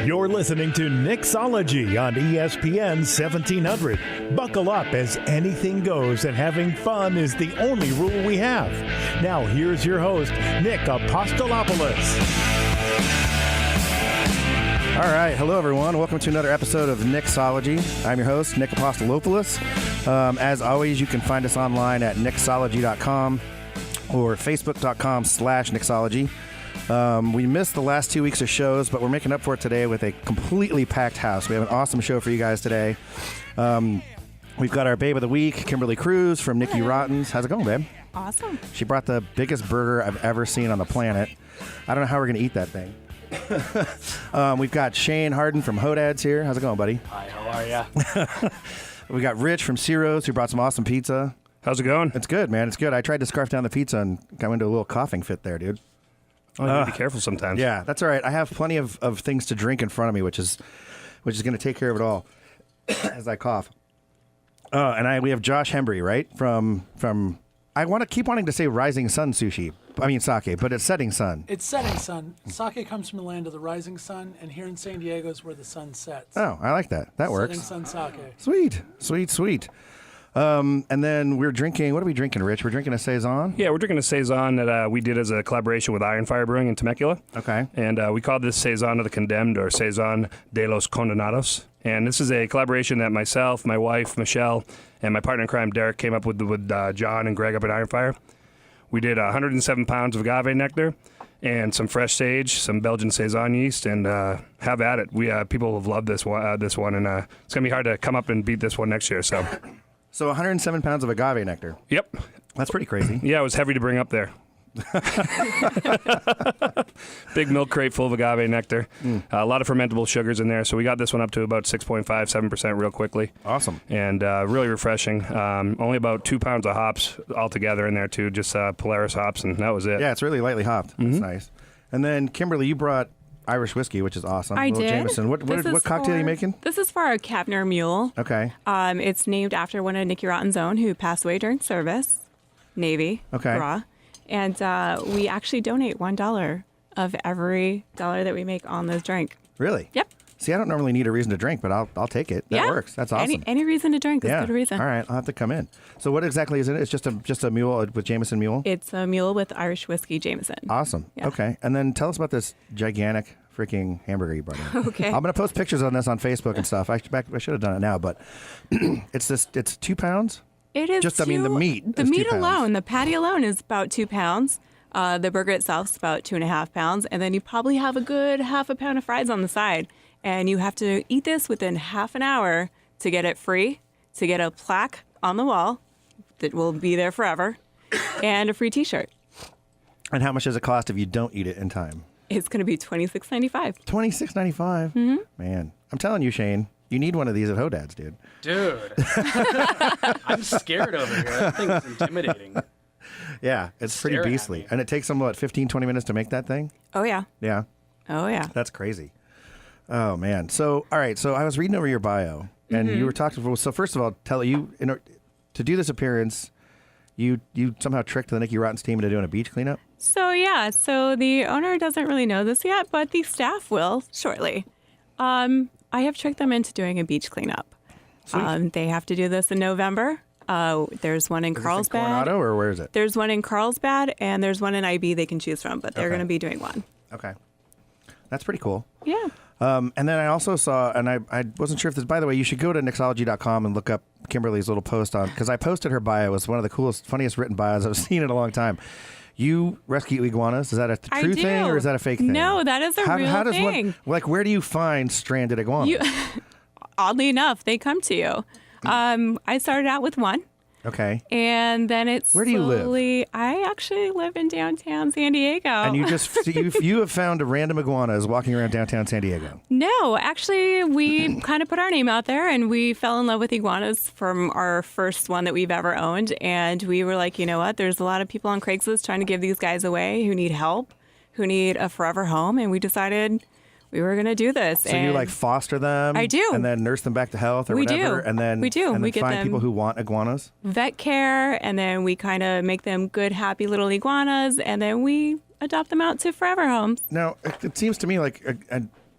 You're listening to Nicksology on ESPN 1700. Buckle up as anything goes and having fun is the only rule we have. Now here's your host, Nick Apostolopoulos. All right. Hello, everyone. Welcome to another episode of Nicksology. I'm your host, Nick Apostolopoulos. As always, you can find us online at nicksology.com or facebook.com/Nicksology. We missed the last 2 weeks of shows, but we're making up for it today with a completely packed house. We have an awesome show for you guys today. We've got our babe of the week, Kimberly Cruz from Nicky Rotten's. How's it going, babe? Awesome. She brought the biggest burger I've ever seen on the planet. I don't know how we're going to eat that thing. We've got Shane Hardin from Hodad's here. How's it going, buddy? Hi, how are ya? We got Rich from Ciro's who brought some awesome pizza. How's it going? It's good, man. It's good. I tried to scarf down the pizza and got into a little coughing fit there, dude. Oh, you gotta be careful sometimes. Yeah, that's all right. I have plenty of things to drink in front of me, which is going to take care of it all as I cough. And we have Josh Hembry, right? From I want to keep wanting to say Rising Sun Sushi. I mean sake, but it's Setting Sun. It's Setting Sun. Sake comes from the land of the rising sun, and here in San Diego is where the sun sets. Oh, I like that. That works. Setting Sun sake. Sweet, sweet, sweet. And then we're drinking. What are we drinking, Rich? We're drinking a saison. Yeah, we're drinking a saison that we did as a collaboration with Iron Fire Brewing in Temecula. Okay. And we called this Saison of the Condemned, or Saison de los Condenados. And this is a collaboration that myself, my wife, Michelle, and my partner in crime, Derek, came up with John and Greg up at Iron Fire. We did 107 pounds of agave nectar and some fresh sage, some Belgian saison yeast, and have at it. People have loved this one, and it's going to be hard to come up and beat this one next year. So 107 pounds of agave nectar. Yep. That's pretty crazy. Yeah, it was heavy to bring up there. Big milk crate full of agave nectar. A lot of fermentable sugars in there. So we got this one up to about 6.5, 7% real quickly. Awesome. And really refreshing. Only about 2 pounds of hops altogether in there too, just Polaris hops, and that was it. Yeah, it's really lightly hopped. That's nice. And then, Kimberly, you brought Irish whiskey, which is awesome. I did. Jameson. What cocktail are you making? This is for our Kavner Mule. Okay. It's named after one of Nicky Rotten's own who passed away during service, Navy. Okay. Raw. And we actually donate $1 of every dollar that we make on this drink. Really? Yep. See, I don't normally need a reason to drink, but I'll take it. That works. That's awesome. Any reason to drink is yeah. good reason. All right, I'll have to come in. So what exactly is it? It's just a mule with Jameson mule? It's a mule with Irish whiskey Jameson. Awesome. Yeah. Okay. And then tell us about this gigantic freaking hamburger you brought in. Okay. I'm going to post pictures on this on Facebook and stuff. I should have done it now, but it's 2 pounds? It is the meat. The is 2 meat pounds. alone, the patty alone is about 2 pounds. The burger itself is about 2.5 pounds. And then you probably have a good half a pound of fries on the side. And you have to eat this within half an hour to get it free, to get a plaque on the wall that will be there forever, and a free T-shirt. And how much does it cost if you don't eat it in time? It's going to be $26.95. $26.95? Mm-hmm. Man, I'm telling you, Shane, you need one of these at Hodad's, dude. Dude, I'm scared over here. That thing's intimidating. Yeah, it's pretty Stare at beastly. me. And it takes them, 15, 20 minutes to make that thing? Oh, yeah. Yeah. Oh, yeah. That's crazy. Oh, man. So, all right. So I was reading over your bio, and you were talking. So first of all, to do this appearance, you somehow tricked the Nicky Rotten's team into doing a beach cleanup? So, yeah. So the owner doesn't really know this yet, but the staff will shortly. I have tricked them into doing a beach cleanup. They have to do this in November. There's one in Carlsbad. Coronado, or where is it? There's one in Carlsbad, and there's one in IB they can choose from, but they're going to be doing one. Okay. That's pretty cool. Yeah. And then I also saw, and I wasn't sure if this, by the way, you should go to Nicksology.com and look up Kimberly's little post on, because I posted her bio. It was one of the coolest, funniest written bios I've seen in a long time. You rescue iguanas? Is that a true thing or is that a fake thing? No, that is a real thing. Where do you find stranded iguanas? Oddly enough, they come to you. I started out with one. Okay. And then it's Where do you live? I actually live in downtown San Diego. And you have found a random iguanas walking around downtown San Diego. No, actually, we kind of put our name out there, and we fell in love with iguanas from our first one that we've ever owned. And we were like, you know what? There's a lot of people on Craigslist trying to give these guys away who need help, who need a forever home. And we decided we were going to do this. So you foster them? I do. And then nurse them back to health or we whatever? Do. And then we do. And then we get find them people who want iguanas? Vet care, and then we kind of make them good, happy little iguanas, and then we adopt them out to forever homes. Now, it seems to me like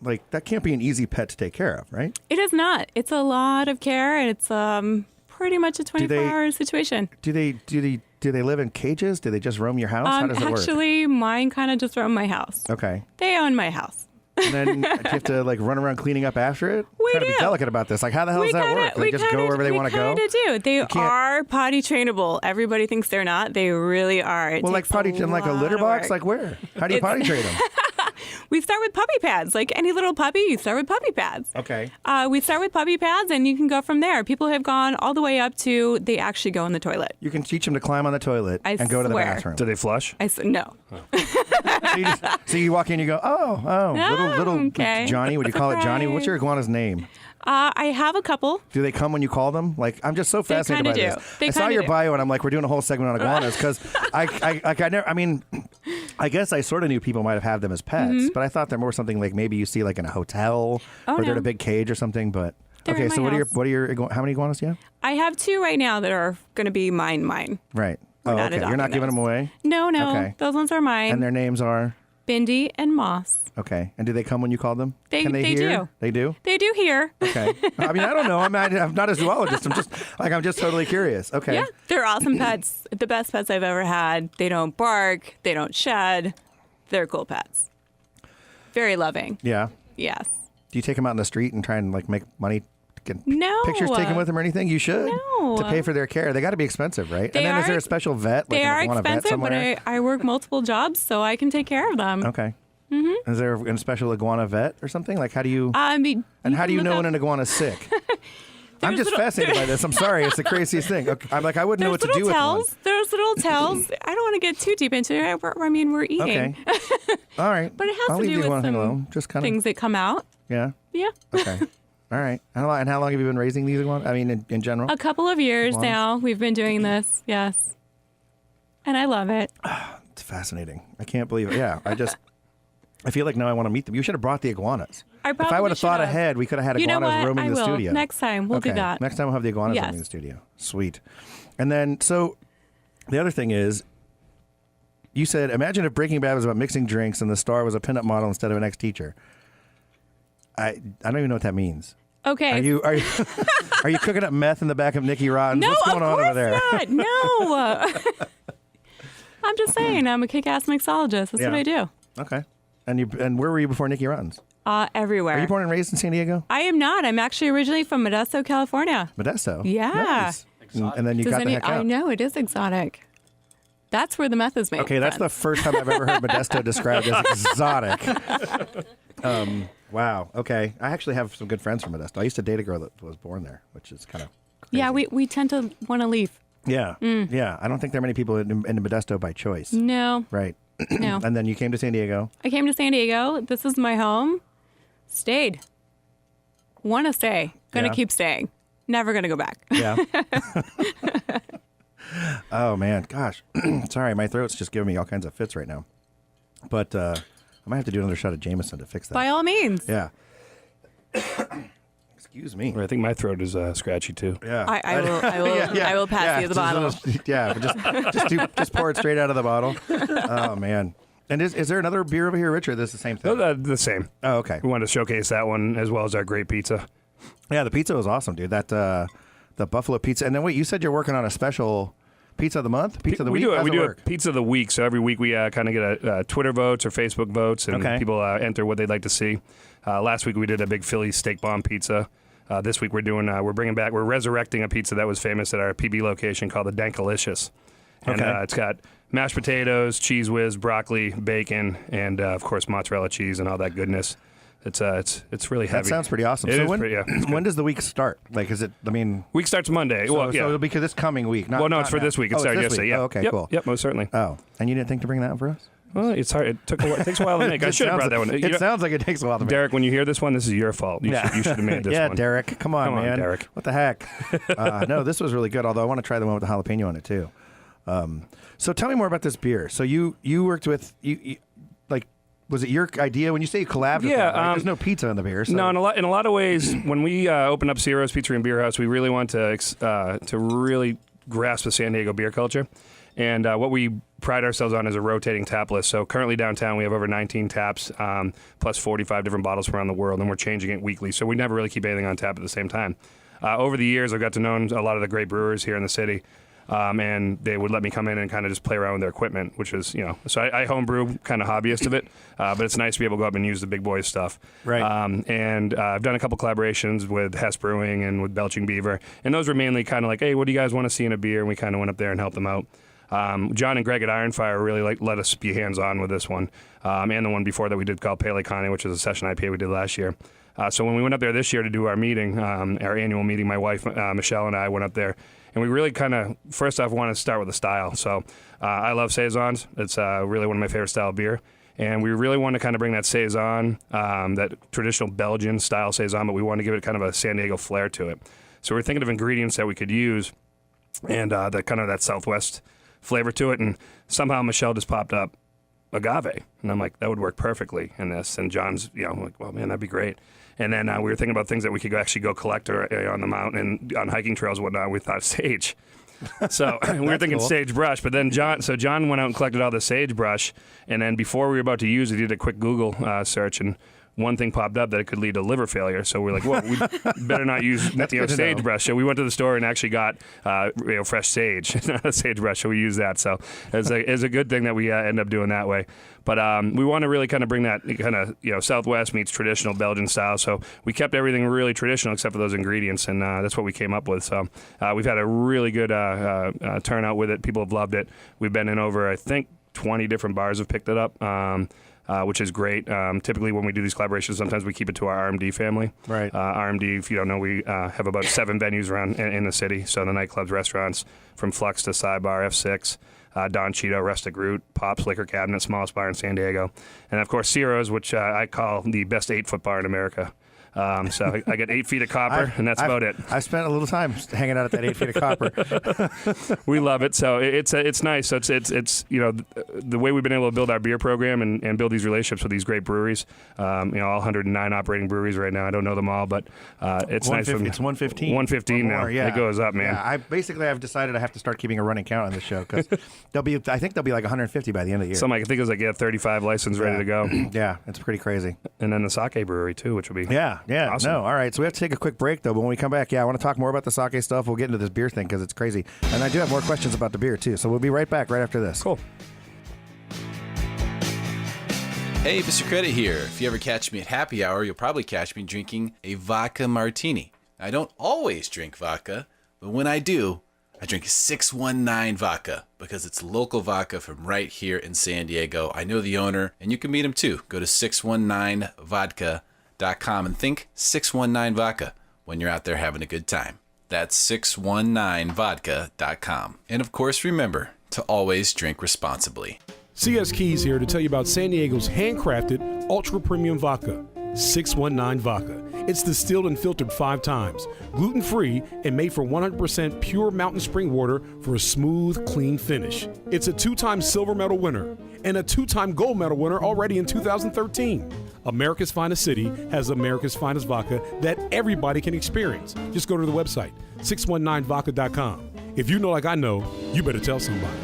like that can't be an easy pet to take care of, right? It is not. It's a lot of care, and it's pretty much a 24-hour situation. Do they live in cages? Do they just roam your house? How does it work? Actually, mine kind of just roam my house. Okay. They own my house. And then do you have to like run around cleaning up after it? We Try to be do. delicate about this. Like, how the hell does that work? They just go wherever they want to go? We kind of do. They can't- are potty trainable. Everybody thinks they're not. They really are. It Well, like takes potty in like a lot litter of box? work. Like where? How do you potty train them? We start with puppy pads. Like any little puppy, you start with puppy pads. Okay. We start with puppy pads, and you can go from there. People have gone all the way up to they actually go in the toilet. You can teach them to climb on the toilet I and go to the swear. bathroom. Do they flush? No. So you walk in, you go, little okay. Johnny. Would you call it Johnny? What's your iguana's name? I have a couple. Do they come when you call them? Like, I'm just so fascinated by kinda this. do. They I saw kinda your do. bio, and I'm like, we're doing a whole segment on iguanas because I guess I sort of knew people might have had them as pets, but I thought they're more something like maybe you see like in a hotel Oh, or they're in no. a big cage or something. But They're okay, in my so house. how many iguanas do you have? I have 2 right now that are going to be mine. Right. We're Oh, not okay. You're not adopting giving them those. away, No, Okay. those ones are mine. and their names are Bindi and Moss. okay. And do they come when you call them? They- Can they they hear? do. They do. They do here. Okay. I mean, I don't know. I'm not a zoologist. I'm just totally curious. Okay. Yeah, they're awesome pets. The best pets I've ever had. They don't bark. They don't shed. They're cool pets. Very loving. Yeah. Yes. Do you take them out in the street and try and like make money? Get No. pictures taken with them or anything? You should. No. To pay for their care. They got to be expensive, right? They and then is are there a ex- special vet? Like They are an iguana vet expensive, but somewhere? I work multiple jobs, so I can take care of them. Okay. Mm-hmm. Is there a special iguana vet or something? Like how do you? And how do you know when an iguana's sick? I'm just fascinated by this. I'm sorry. It's the craziest thing. Okay. I'm like, I wouldn't know what to do with one. There's little tells. I don't want to get too deep into it. I mean, we're eating. Okay. All right. But it has I'll to leave do the with iguana thing some alone. Just kind of. things that come out. Yeah. Yeah. Okay. All right. And how long have you been raising these iguanas? I mean, in general? A couple of years Iguanas? now, we've been doing this. Yes. And I love it. It's fascinating. I can't believe it. Yeah. I feel like now I want to meet them. You should have brought the iguanas. I If probably I would have thought should have. ahead, we could have had You know iguanas what? roaming I the will. studio. Next time, we'll do that. Next time we'll have the iguanas Yes. roaming the studio. Sweet. And then, so the other thing is, you said, imagine if Breaking Bad was about mixing drinks and the star was a pinup model instead of an ex-teacher. I don't even know what that means. Okay. Are you are you cooking up meth in the back of Nicky Rodden's? No, What's going of on course over there? not. No. I'm just saying, I'm a kick-ass mixologist. That's Yeah. what I do. Okay. And where were you before Nicky Rodden's? Everywhere. Are you born and raised in San Diego? I am not. I'm actually originally from Modesto, California. Modesto. Yeah. Nice. And then you got the heck I out. know, it is exotic. That's where the meth is made. Okay, that's the friends. first time I've ever heard Modesto described as exotic. Wow. Okay. I actually have some good friends from Modesto. I used to date a girl that was born there, which is kind of crazy. Yeah, we tend to want to leave. Yeah. Yeah. I don't think there are many people in Modesto by choice. No, Right. no. And then you came to San Diego. I came to San Diego. This is my home. Stayed. Want to stay. Gonna Yeah. keep staying. Never gonna go back. Yeah. Oh, man. Gosh. Sorry. My throat's just giving me all kinds of fits right now. But I might have to do another shot of Jameson to fix that. By all means. Yeah. Excuse me. I think my throat is scratchy too. Yeah. I will pass you the bottle. Just pour it straight out of the bottle. Oh man! And is there another beer over here, Richard? This is the same thing. The same. Oh, okay. We wanted to showcase that one as well as our great pizza. Yeah, the pizza was awesome, dude. That the buffalo pizza. And then wait, you said you're working on a special pizza of the month, pizza of the week. We How's do it a work? pizza of the week. So every week we kind of get a Twitter votes or Facebook votes, and Okay. people enter what they'd like to see. Last week we did a big Philly steak bomb pizza. This week we're resurrecting a pizza that was famous at our PB location called the Dankalicious. And Okay. it's got mashed potatoes, cheese whiz, broccoli, bacon, and of course mozzarella cheese and all that goodness. It's really heavy. That sounds pretty awesome. It So is when pretty, yeah. when does the week start? Like, is it? I mean, Week starts Monday. so, well, yeah. so it'll be this coming week. Not, Well, no, not it's for now. this week. It Oh, started this yesterday. week. Yeah. Oh, okay, Yep, cool. Yep, most certainly. Oh, and you didn't think to bring that for us? Well, it's hard. It takes a while to make. I should have brought that one. It sounds like it takes a while to make. Derek, when you hear this one, this is your fault. You should have made this yeah, one. Derek. Come on, Come on, man. Derek. What the heck? No, this was really good. Although I want to try the one with the jalapeno on it too. So tell me more about this beer. So you worked with you like, was it your idea when you say you collabed? With Yeah, them, right? There's no pizza in the beer. So. No, in a lot of ways, when we opened up Ciro's Pizzeria and Beer House, we really want to really grasp the San Diego beer culture. And what we pride ourselves on is a rotating tap list. So currently downtown we have over 19 taps, plus 45 different bottles from around the world, and we're changing it weekly. So we never really keep anything on tap at the same time. Over the years, I've got to know a lot of the great brewers here in the city. And they would let me come in and kind of just play around with their equipment, which is, so I homebrew, kind of hobbyist of it, but it's nice to be able to go up and use the big boys stuff. Right. And I've done a couple collaborations with Hess Brewing and with Belching Beaver, and those were mainly kind of like, hey, what do you guys want to see in a beer? And we kind of went up there and helped them out. John and Greg at Ironfire really let us be hands-on with this one, and the one before that we did called Pele Cane, which is a session IPA we did last year. So when we went up there this year to do our meeting, our annual meeting, my wife, Michelle, and I went up there, and we really kind of, first off, wanted to start with the style. So I love Saisons. It's really one of my favorite style of beer. And we really want to kind of bring that Saison, that traditional Belgian style Saison, but we want to give it kind of a San Diego flair to it. So we're thinking of ingredients that we could use and that kind of that Southwest flavor to it. And somehow Michelle just popped up agave. And I'm like, that would work perfectly in this. And John's, like, well, man, that'd be great. And then we were thinking about things that we could actually go collect on the mountain and on hiking trails and whatnot. We thought sage. So we were thinking sagebrush, but then John went out and collected all the sagebrush. And then before we were about to use it, he did a quick Google search, and one thing popped up that it could lead to liver failure. So we're like, well, we better not use sagebrush. So we went to the store and actually got fresh sage, not a sagebrush. So we use that. So it's a good thing that we end up doing that way. But we want to really kind of bring that kind of Southwest meets traditional Belgian style. So we kept everything really traditional except for those ingredients, and that's what we came up with. So we've had a really good turnout with it. People have loved it. We've been in over, I think, 20 different bars have picked it up. Which is great. Typically, when we do these collaborations, sometimes we keep it to our RMD family. Right. RMD, if you don't know, we have about 7 venues around in the city. So the nightclubs, restaurants, from Flux to Sidebar, F6, Don Cheeto, Rustic Root, Pop's Liquor Cabinet, smallest bar in San Diego. And, of course, Ciro's, which I call the best 8-foot bar in America. So I get 8 feet of copper, and that's about it. I spent a little time hanging out at that 8 feet of copper. We love it. So it's nice. So it's the way we've been able to build our beer program and build these relationships with these great breweries. All 109 operating breweries right now. I don't know them all, but it's nice. It's 115. 115 now. Yeah. It goes up, man. Yeah, I've decided I have to start keeping a running count on the show because I think there'll be like 150 by the end of the year. I think it was 35 license ready to go. Yeah, it's pretty crazy. And then the sake brewery too, which will be awesome. No, all right. So we have to take a quick break though. But when we come back, I want to talk more about the sake stuff. We'll get into this beer thing because it's crazy, and I do have more questions about the beer too. So we'll be right back right after this. Cool. Hey, Mr. Credit here. If you ever catch me at happy hour, you'll probably catch me drinking a vodka martini. I don't always drink vodka, but when I do, I drink 619 vodka because it's local vodka from right here in San Diego. I know the owner, and you can meet him too. Go to 619vodka.com and think 619 vodka when you're out there having a good time. That's 619vodka.com. And of course, remember to always drink responsibly. CS Keys here to tell you about San Diego's handcrafted ultra premium vodka, 619 Vodka. It's distilled and filtered 5 times, gluten-free, and made from 100% pure mountain spring water for a smooth, clean finish. It's a 2-time silver medal winner and a 2-time gold medal winner already in 2013. America's Finest City has America's Finest Vodka that everybody can experience. Just go to the website, 619vodka.com. If you know like I know, you better tell somebody.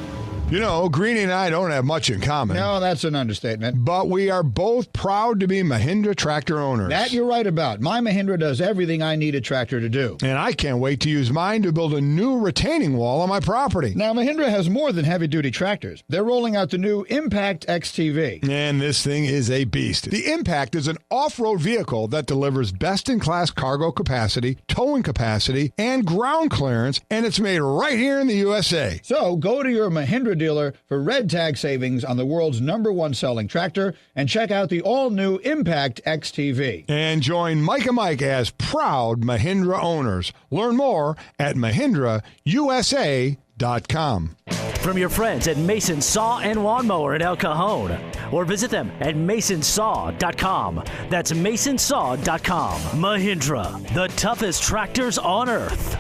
You know, Greenie and I don't have much in common. No, that's an understatement. But we are both proud to be Mahindra tractor owners. That you're right about. My Mahindra does everything I need a tractor to do. And I can't wait to use mine to build a new retaining wall on my property. Now, Mahindra has more than heavy-duty tractors. They're rolling out the new Impact XTV. And this thing is a beast. The Impact is an off-road vehicle that delivers best-in-class cargo capacity, towing capacity, and ground clearance, and it's made right here in the USA. So go to your Mahindra dealer for red tag savings on the world's #1 selling tractor and check out the all-new Impact XTV. And join Mike and Mike as proud Mahindra owners. Learn more at MahindraUSA.com. From your friends at Mason Saw and Lawnmower in El Cajon, or visit them at masonsaw.com. That's masonsaw.com. Mahindra, the toughest tractors on earth.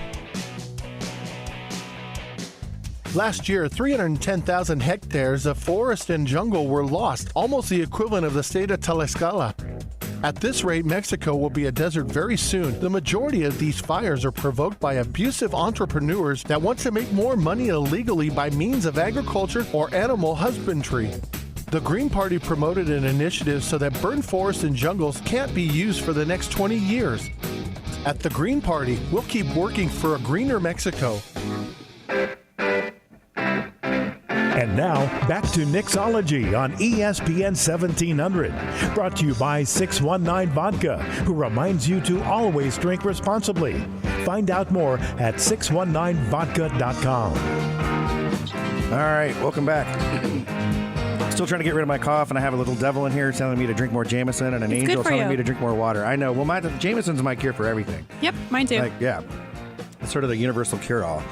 Last year, 310,000 hectares of forest and jungle were lost, almost the equivalent of the state of Tlaxcala. At this rate, Mexico will be a desert very soon. The majority of these fires are provoked by abusive entrepreneurs that want to make more money illegally by means of agriculture or animal husbandry. The Green Party promoted an initiative so that burned forests and jungles can't be used for the next 20 years. At the Green Party, we'll keep working for a greener Mexico. And now, back to Nicksology on ESPN 1700. Brought to you by 619 Vodka, who reminds you to always drink responsibly. Find out more at 619vodka.com. All right, welcome back. Still trying to get rid of my cough, and I have a little devil in here telling me to drink more Jameson, and an angel telling me to drink more water. I know. Well, Jameson's my cure for everything. Yep, mine too. Yeah. It's sort of the universal cure-all.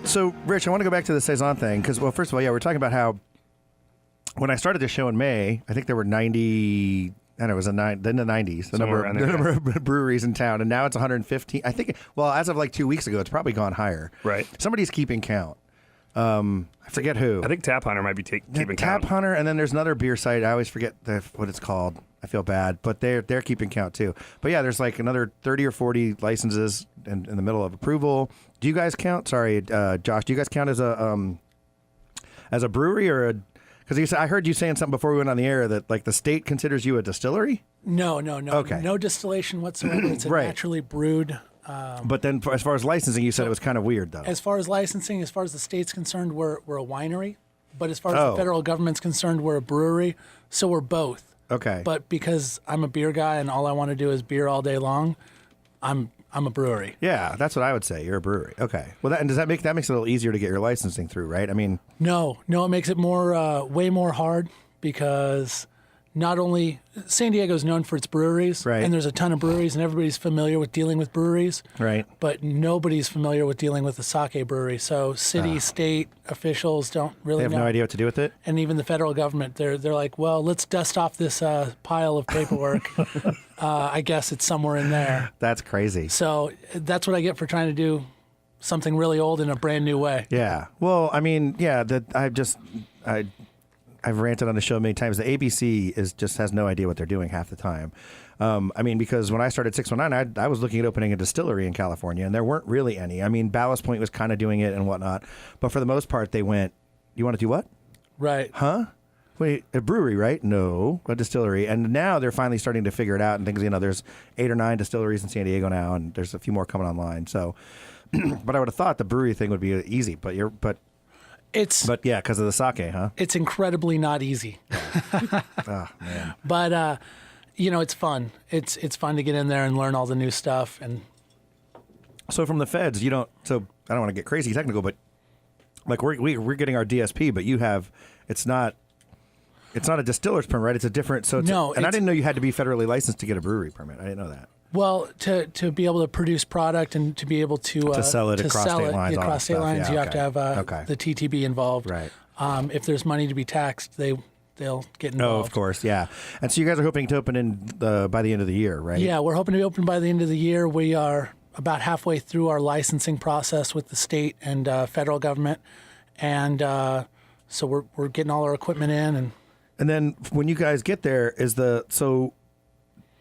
So, Rich, I want to go back to the Saison thing because, well, first of all, we're talking about how when I started this show in May, I think there were 90, I don't know, it was in the 90s, the number of breweries in town, and now it's 115. I think, well, as of like 2 weeks ago, it's probably gone higher. Right. Somebody's keeping count. I forget who. I think Tap Hunter might be keeping count. Tap Hunter, and then there's another beer site. I always forget what it's called. I feel bad, but they're keeping count too. But yeah, there's like another 30 or 40 licenses in the middle of approval. Do you guys count? Sorry, Josh. Do you guys count as a brewery or a? Because I heard you saying something before we went on the air that like the state considers you a distillery. No. Okay. No distillation whatsoever. It's a naturally brewed. But then, as far as licensing, you said it was kind of weird, though. As far as licensing, as far as the state's concerned, we're a winery. But as far as the federal government's concerned, we're a brewery. So we're both. Okay. But because I'm a beer guy and all I want to do is beer all day long, I'm a brewery. Yeah, that's what I would say. You're a brewery. Okay. Well, that makes it a little easier to get your licensing through, right? I mean, no, it makes it more way more hard because not only San Diego is known for its breweries, right, and there's a ton of breweries, and everybody's familiar with dealing with breweries, right, but nobody's familiar with dealing with a sake brewery. So city, state officials don't really know. They have no idea what to do with it? And even the federal government, they're like, well, let's dust off this pile of paperwork. I guess it's somewhere in there. That's crazy. So that's what I get for trying to do something really old in a brand new way. Yeah. Well, I mean, yeah, I've ranted on the show many times. The ABC has no idea what they're doing half the time. I mean, because when I started 619, I was looking at opening a distillery in California, and there weren't really any. I mean, Ballast Point was kind of doing it and whatnot, but for the most part, they went, "You want to do what? Right? Huh? Wait, a brewery, right? No, a distillery." And now they're finally starting to figure it out and things. There's 8 or 9 distilleries in San Diego now, and there's a few more coming online. So, but I would have thought the brewery thing would be easy, but yeah, because of the sake, huh? It's incredibly not easy. Oh, man. But it's fun. It's fun to get in there and learn all the new stuff. And so from the feds, you don't. So I don't want to get crazy technical, but like we're getting our DSP, but you have. It's not a distiller's permit, right? It's a different. So I didn't know you had to be federally licensed to get a brewery permit. I didn't know that. Well, to be able to produce product and to be able to sell it across state lines, across state lines, you have to have the TTB involved. Right. If there's money to be taxed, they'll get involved. Oh, of course, yeah. And so you guys are hoping to open in by the end of the year, right? Yeah, we're hoping to be open by the end of the year. We are about halfway through our licensing process with the state and federal government, and so we're getting all our equipment in. And then when you guys get there,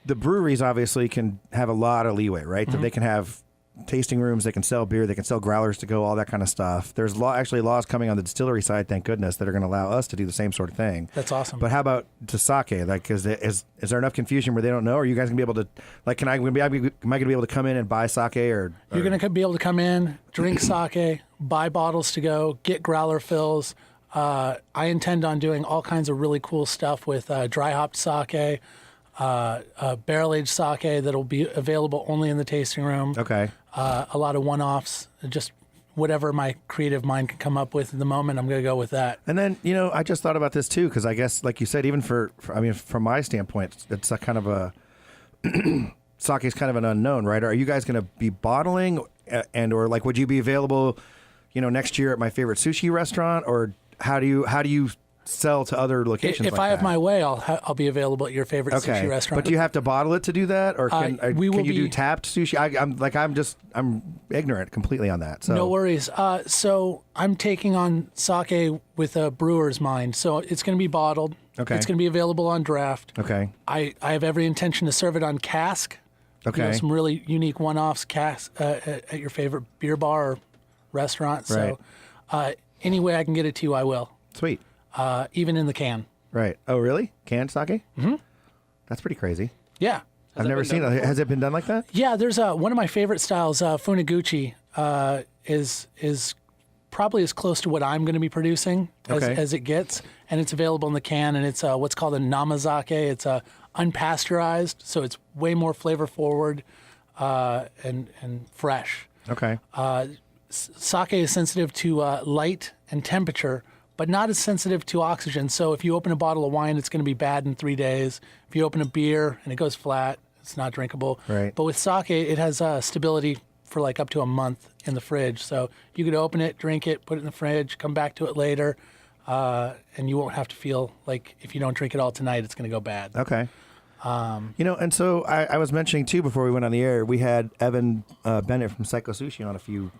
the breweries obviously can have a lot of leeway, right? Mm-hmm. So they can have tasting rooms, they can sell beer, they can sell growlers to go, all that kind of stuff. There's laws coming on the distillery side, thank goodness, that are going to allow us to do the same sort of thing. That's awesome. But how about to sake? Like, is there enough confusion where they don't know? Are you guys going to be able to, like, am I going to be able to come in and buy sake? Or You're going to be able to come in, drink sake, buy bottles to go, get growler fills. I intend on doing all kinds of really cool stuff with dry hopped sake, barrel-aged sake that'll be available only in the tasting room. Okay. A lot of one-offs, just whatever my creative mind can come up with in the moment, I'm going to go with that. And then, I just thought about this too, because I guess, like you said, even from my standpoint, it's a kind of a sake is kind of an unknown, right? Are you guys going to be bottling, or like, would you be available, next year at my favorite sushi restaurant, or how do you sell to other locations? If I have my way, I'll be available at your favorite sushi restaurant. But do you have to bottle it to do that, or can you do tapped sushi? I'm ignorant completely on that. So no worries. So I'm taking on sake with a brewer's mind. So it's going to be bottled. Okay. It's going to be available on draft. Okay. I have every intention to serve it on cask. Okay. You know, some really unique one-offs cask at your favorite beer bar or restaurant. So any way I can get it to you, I will. Sweet. Even in the can. Right. Oh, really? Canned sake? Mm-hmm. That's pretty crazy. Yeah. I've never seen it. Has it been done like that? Yeah, there's one of my favorite styles, Funaguchi, is probably as close to what I'm going to be producing as it gets, and it's available in the can, and it's what's called a namazake. It's unpasteurized, so it's way more flavor forward and fresh. Okay. Sake is sensitive to light and temperature, but not as sensitive to oxygen. So if you open a bottle of wine, it's going to be bad in 3 days. If you open a beer and it goes flat, it's not drinkable. Right. But with sake, it has stability for like up to a month in the fridge. So you could open it, drink it, put it in the fridge, come back to it later, and you won't have to feel like if you don't drink it all tonight, it's going to go bad. Okay. You know, and so I was mentioning too before we went on the air, we had Evan Bennett from Psycho Sushi on a few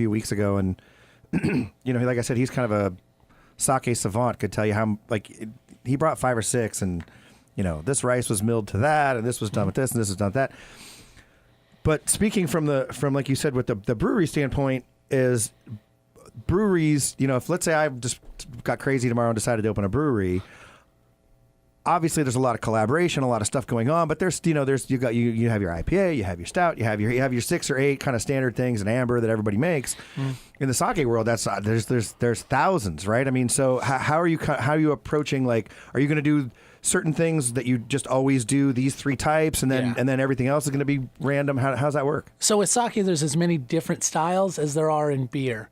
weeks ago, and you know, like I said, he's kind of a sake savant. Could tell you how he brought 5 or 6, and you know, this rice was milled to that, and this was done with this, and this was done with that. But speaking from like you said, with the brewery standpoint, is breweries, you know, if let's say I just got crazy tomorrow and decided to open a brewery, obviously there's a lot of collaboration, a lot of stuff going on, but there's you have your IPA, you have your stout, you have your 6 or 8 kind of standard things, and amber that everybody makes. In the sake world, there's thousands, right? I mean, so how are you approaching, like, are you going to do certain things that you just always do, these 3 types, and then everything else is going to be random? How's that work? So with sake, there's as many different styles as there are in beer.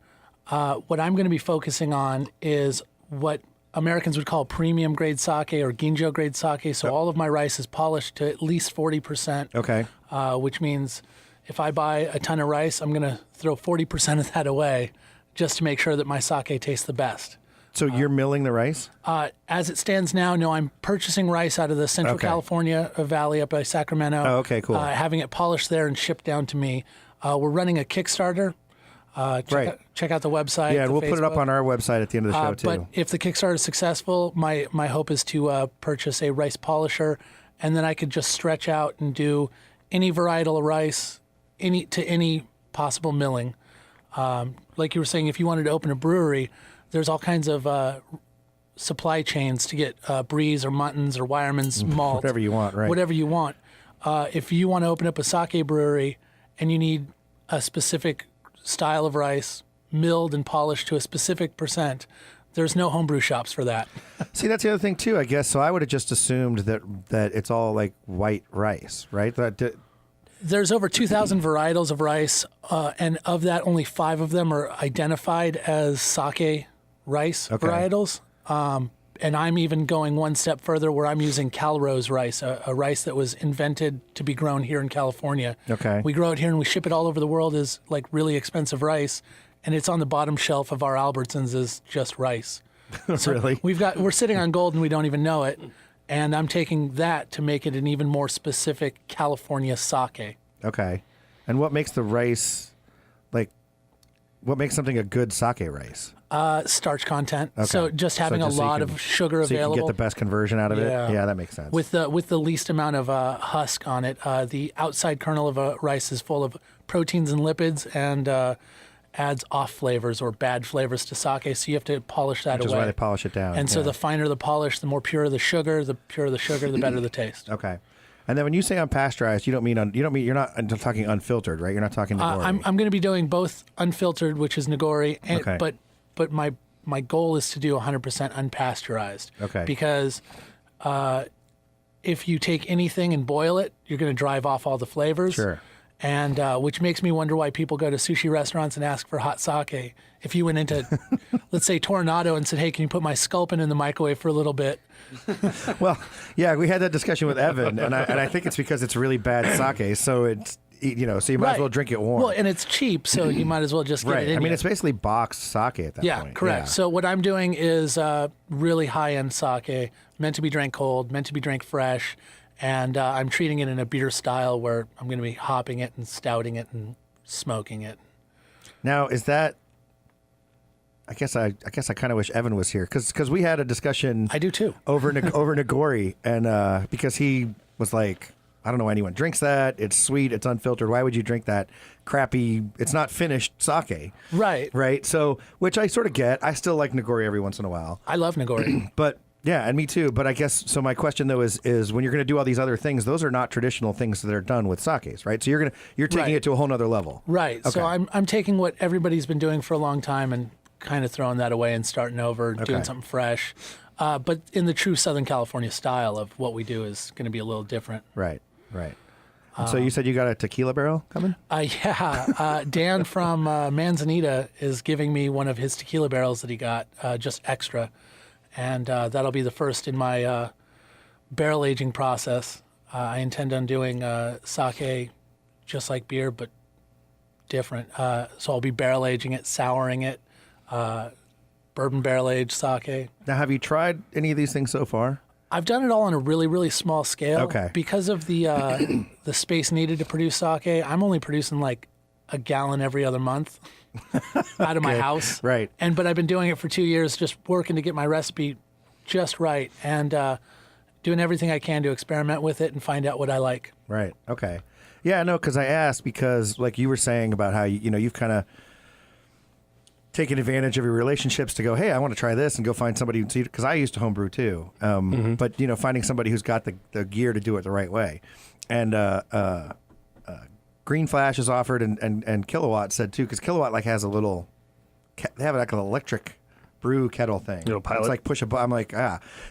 What I'm going to be focusing on is what Americans would call premium grade sake or ginjo grade sake. So all of my rice is polished to at least 40%. Okay. Which means if I buy a ton of rice, I'm going to throw 40% of that away just to make sure that my sake tastes the best. So you're milling the rice? As it stands now, no, I'm purchasing rice out of the Central California Valley up by Sacramento. Oh, okay, cool. Having it polished there and shipped down to me. We're running a Kickstarter. Check out the website. Yeah, and we'll put it up on our website at the end of the show, too. But if the Kickstarter is successful, my hope is to purchase a rice polisher, and then I could just stretch out and do any varietal of rice to any possible milling. Like you were saying, if you wanted to open a brewery, there's all kinds of supply chains to get Breeze or Muntins or Wireman's malt. Whatever you want, right? Whatever you want. If you want to open up a sake brewery and you need a specific style of rice milled and polished to a specific percent, there's no homebrew shops for that. See, that's the other thing too, I guess. So I would have just assumed that it's all like white rice, right? There's over 2,000 varietals of rice, and of that, only 5 of them are identified as sake rice varietals. And I'm even going one step further where I'm using Calrose rice, a rice that was invented to be grown here in California. Okay. We grow it here and we ship it all over the world as like really expensive rice, and it's on the bottom shelf of our Albertsons as just rice. So really? we're sitting on gold and we don't even know it, and I'm taking that to make it an even more specific California sake. Okay. And what makes the rice, like, what makes something a good sake rice? Starch content. Okay. So just having a lot of sugar available. So you can get the best conversion out of it? Yeah, that makes sense. With the least amount of husk on it. The outside kernel of a rice is full of proteins and lipids and adds off flavors or bad flavors to sake, so you have to polish that away. Which is why they polish it down. And so the finer the polish, the more pure the sugar, the better the taste. Okay. And then when you say unpasteurized, you're not talking unfiltered, right? You're not talking Nigori. I'm going to be doing both unfiltered, which is Nigori, but my goal is to do 100% unpasteurized. Okay. Because if you take anything and boil it, you're going to drive off all the flavors. Sure. And which makes me wonder why people go to sushi restaurants and ask for hot sake. If you went into, let's say, Tornado and said, "Hey, can you put my sculpin in the microwave for a little bit?" Well, yeah, we had that discussion with Evan, and I think it's because it's really bad sake, so it's so you might as well drink it warm. Well, and it's cheap, so you might as well just get it in. I mean, it's basically boxed sake at that point. Yeah, correct. So what I'm doing is really high-end sake, meant to be drank cold, meant to be drank fresh, and I'm treating it in a beer style where I'm going to be hopping it and stouting it and smoking it. Now, is that I guess I kind of wish Evan was here because we had a discussion. I do too. over Nagori, and because he was like, I don't know why anyone drinks that. It's sweet. It's unfiltered. Why would you drink that crappy? It's not finished sake. Right. Right. So, which I sort of get. I still like Nagori every once in a while. I love Nagori. But yeah, and me too. But I guess so. My question though is when you're going to do all these other things, those are not traditional things that are done with sakes, right? So you're taking Right. it to a whole nother level. Right. Okay. So I'm taking what everybody's been doing for a long time and kind of throwing that away and starting over, doing something fresh. But in the true Southern California style of what we do is going to be a little different. Right. Right. And so you said you got a tequila barrel coming? Yeah. Dan from Manzanita is giving me one of his tequila barrels that he got just extra. And that'll be the first in my barrel aging process. I intend on doing sake just like beer, but different. So I'll be barrel aging it, souring it, bourbon barrel aged sake. Now, have you tried any of these things so far? I've done it all on a really, really small scale. Okay. Because of the the space needed to produce sake, I'm only producing like a gallon every other month out of my house. Right. But I've been doing it for 2 years, just working to get my recipe just right and doing everything I can to experiment with it and find out what I like. Right. Okay. Yeah, no, because I asked because, like you were saying about how you've kind of taken advantage of your relationships to go, hey, I want to try this, and go find somebody because I used to homebrew too. But finding somebody who's got the gear to do it the right way, and Green Flash is offered, and Kilowatt said too, because Kilowatt has a little, they have like an electric brew kettle thing. Little pilot. It's like push a button. I'm like,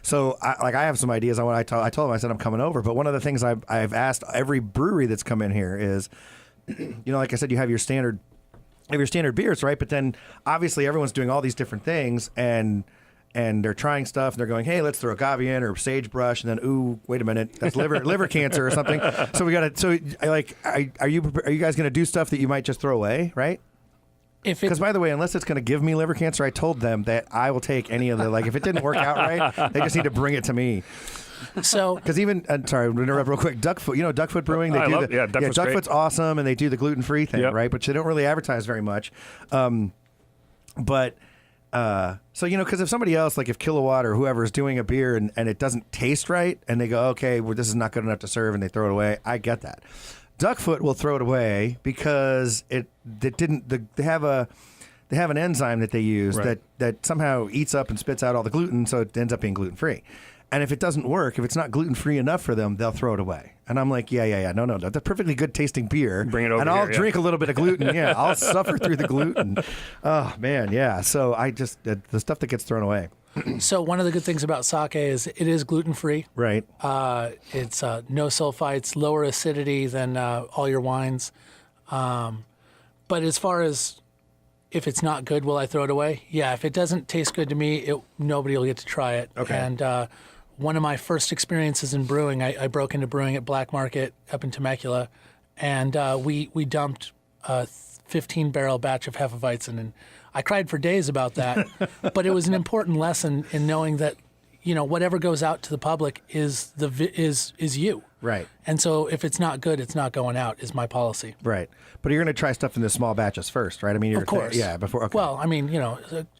So I have some ideas on what I told him. I said I'm coming over. But one of the things I've asked every brewery that's come in here is, like I said, you have your standard beers, right? But then obviously everyone's doing all these different things, and they're trying stuff, and they're going, hey, let's throw agave in or sagebrush, and then ooh, wait a minute, that's liver cancer or something. So we got to. So are you guys going to do stuff that you might just throw away, right? Because by the way, unless it's going to give me liver cancer, I told them that I will take any of the if it didn't work out right, they just need to bring it to me. So, because even sorry, I'm interrupt real quick. Duckfoot, Duckfoot Brewing, they Duckfoot's awesome, and they do the gluten-free thing, right? But they don't really advertise very much. So because if somebody else, like if Kilowatt or whoever is doing a beer and it doesn't taste right, and they go, okay, well, this is not good enough to serve, and they throw it away, I get that. Duckfoot will throw it away because they have an enzyme that they use that somehow eats up and spits out all the gluten, so it ends up being gluten-free. And if it doesn't work, if it's not gluten-free enough for them, they'll throw it away. And I'm like, no. That's a perfectly good tasting beer. Bring it over and I'll drink a little bit of gluten. Yeah, I'll suffer through the gluten. Oh, man, yeah. So I just, the stuff that gets thrown away. So one of the good things about sake is it is gluten-free. Right. It's no sulfites, lower acidity than all your wines. But as far as if it's not good, will I throw it away? Yeah, if it doesn't taste good to me, nobody will get to try it. Okay. And one of my first experiences in brewing, I broke into brewing at Black Market up in Temecula, and we dumped a 15-barrel batch of Hefeweizen, and I cried for days about that. But it was an important lesson in knowing that, whatever goes out to the public is you. Right. And so if it's not good, it's not going out, is my policy. Right. But you're going to try stuff in the small batches first, right? I mean, of course. Yeah, before. Okay. Well, I mean,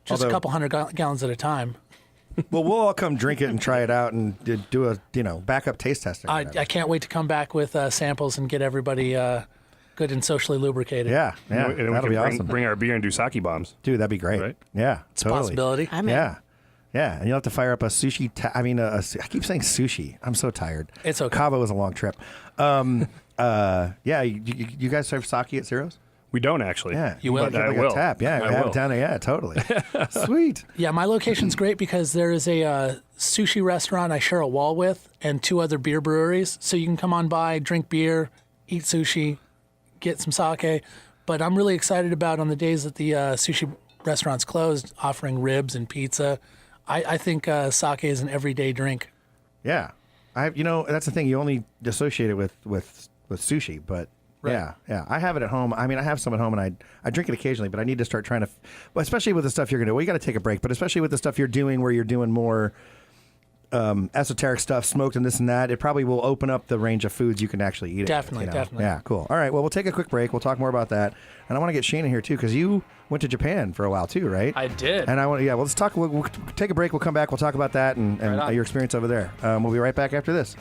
just a couple hundred gallons at a time. Well, we'll all come drink it and try it out and do a backup taste testing. I can't wait to come back with samples and get everybody good and socially lubricated. Yeah, and that'll be awesome. Bring our beer and do sake bombs. Dude, that'd be great. Right? Yeah, it's totally. a possibility. I'm in. Yeah, and you'll have to fire up a sushi. I keep saying sushi. I'm so tired. It's okay. Cabo was a long trip. Yeah, you guys serve sake at Ciro's? We don't actually. Yeah, you will. But I will. Tap. Yeah, I have it down there. Yeah, totally. Sweet. Yeah, my location's great because there is a sushi restaurant I share a wall with and 2 other beer breweries. So you can come on by, drink beer, eat sushi, get some sake. But I'm really excited about on the days that the sushi restaurant's closed, offering ribs and pizza. I think sake is an everyday drink. Yeah, that's the thing. You only associate it with sushi, but. Right. Yeah. I have it at home. I mean, I have some at home, and I drink it occasionally, but I need to start trying to, especially with the stuff you're going to do. Well, you got to take a break, but especially with the stuff you're doing where you're doing more esoteric stuff, smoked and this and that, it probably will open up the range of foods you can actually eat. Definitely, definitely. Yeah, cool. All right, well, we'll take a quick break. We'll talk more about that. And I want to get Shane in here, too, because you went to Japan for a while, too, right? I did. And well, let's talk. We'll take a break. We'll come back. We'll talk about that and your experience over there. We'll be right back after this.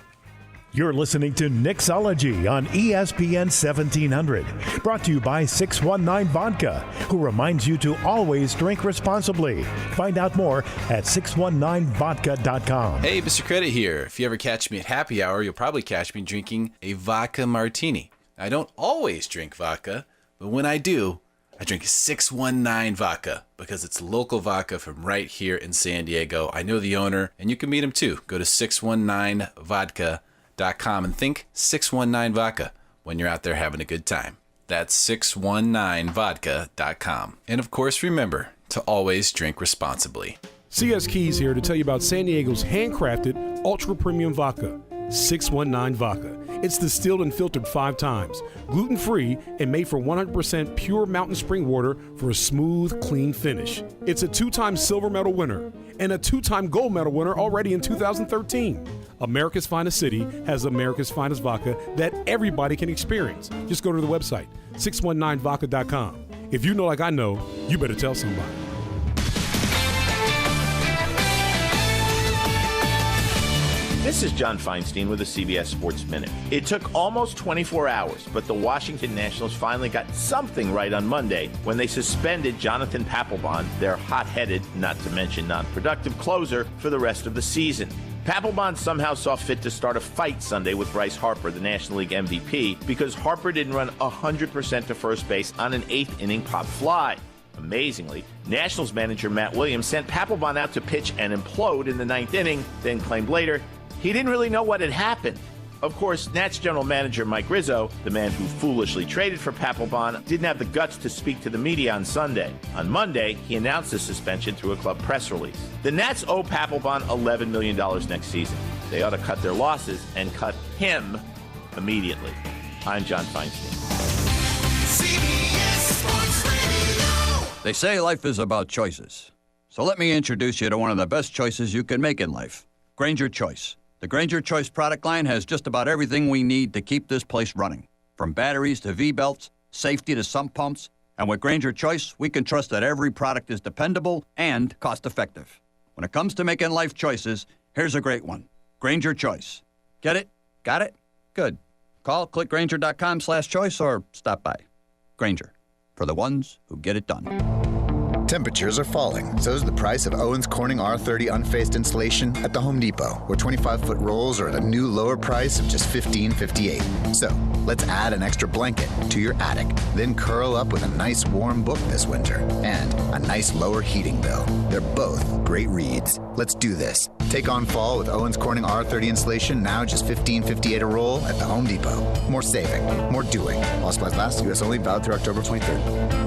You're listening to Nicksology on ESPN 1700, brought to you by 619 Vodka, who reminds you to always drink responsibly. Find out more at 619vodka.com. Hey, Mr. Credit here. If you ever catch me at happy hour, you'll probably catch me drinking a vodka martini. I don't always drink vodka, but when I do, I drink 619 Vodka because it's local vodka from right here in San Diego. I know the owner, and you can meet him too. Go to 619vodka.com and think 619 Vodka when you're out there having a good time. That's 619vodka.com. And of course, remember to always drink responsibly. CS Keys here to tell you about San Diego's handcrafted ultra premium vodka, 619 Vodka. It's distilled and filtered 5 times, gluten-free, and made from 100% pure mountain spring water for a smooth, clean finish. It's a 2-time silver medal winner and a 2-time gold medal winner already in 2013. America's Finest City has America's Finest Vodka that everybody can experience. Just go to the website, 619vodka.com. If you know like I know, you better tell somebody. This is John Feinstein with the CBS Sports Minute. It took almost 24 hours, but the Washington Nationals finally got something right on Monday when they suspended Jonathan Papelbon, their hot-headed, not to mention non-productive closer, for the rest of the season. Papelbon somehow saw fit to start a fight Sunday with Bryce Harper, the National League MVP, because Harper didn't run 100% to first base on an 8th-inning pop fly. Amazingly, Nationals manager Matt Williams sent Papelbon out to pitch and implode in the 9th inning, then claimed later he didn't really know what had happened. Of course, Nats general manager Mike Rizzo, the man who foolishly traded for Papelbon, didn't have the guts to speak to the media on Sunday. On Monday, he announced the suspension through a club press release. The Nats owe Papelbon $11 million next season. They ought to cut their losses and cut him immediately. I'm John Feinstein. CBS Sports Radio. They say life is about choices. So let me introduce you to one of the best choices you can make in life, Grainger Choice. The Grainger Choice product line has just about everything we need to keep this place running. From batteries to V-belts, safety to sump pumps. And with Grainger Choice, we can trust that every product is dependable and cost-effective. When it comes to making life choices, here's a great one. Grainger Choice. Get it? Got it? Good. Call, click Grainger.com/choice or stop by. Grainger. For the ones who get it done. Temperatures are falling. So is the price of Owens Corning R30 unfaced insulation at the Home Depot, where 25-foot rolls are at a new lower price of just $15.58. So let's add an extra blanket to your attic, then curl up with a nice warm book this winter and a nice lower heating bill. They're both great reads. Let's do this. Take on fall with Owens Corning R30 insulation, now just $15.58 a roll at the Home Depot. More saving, more doing. While supplies last, U.S. only, valid through October 23rd.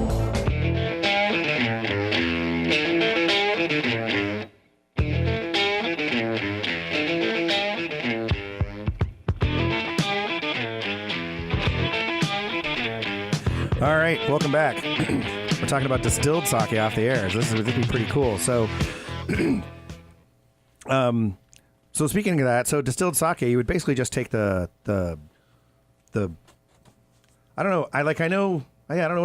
All right, welcome back. We're talking about distilled sake off the air. This would be pretty cool. So, so speaking of that, so distilled sake, you would basically just take the I don't know. I don't know.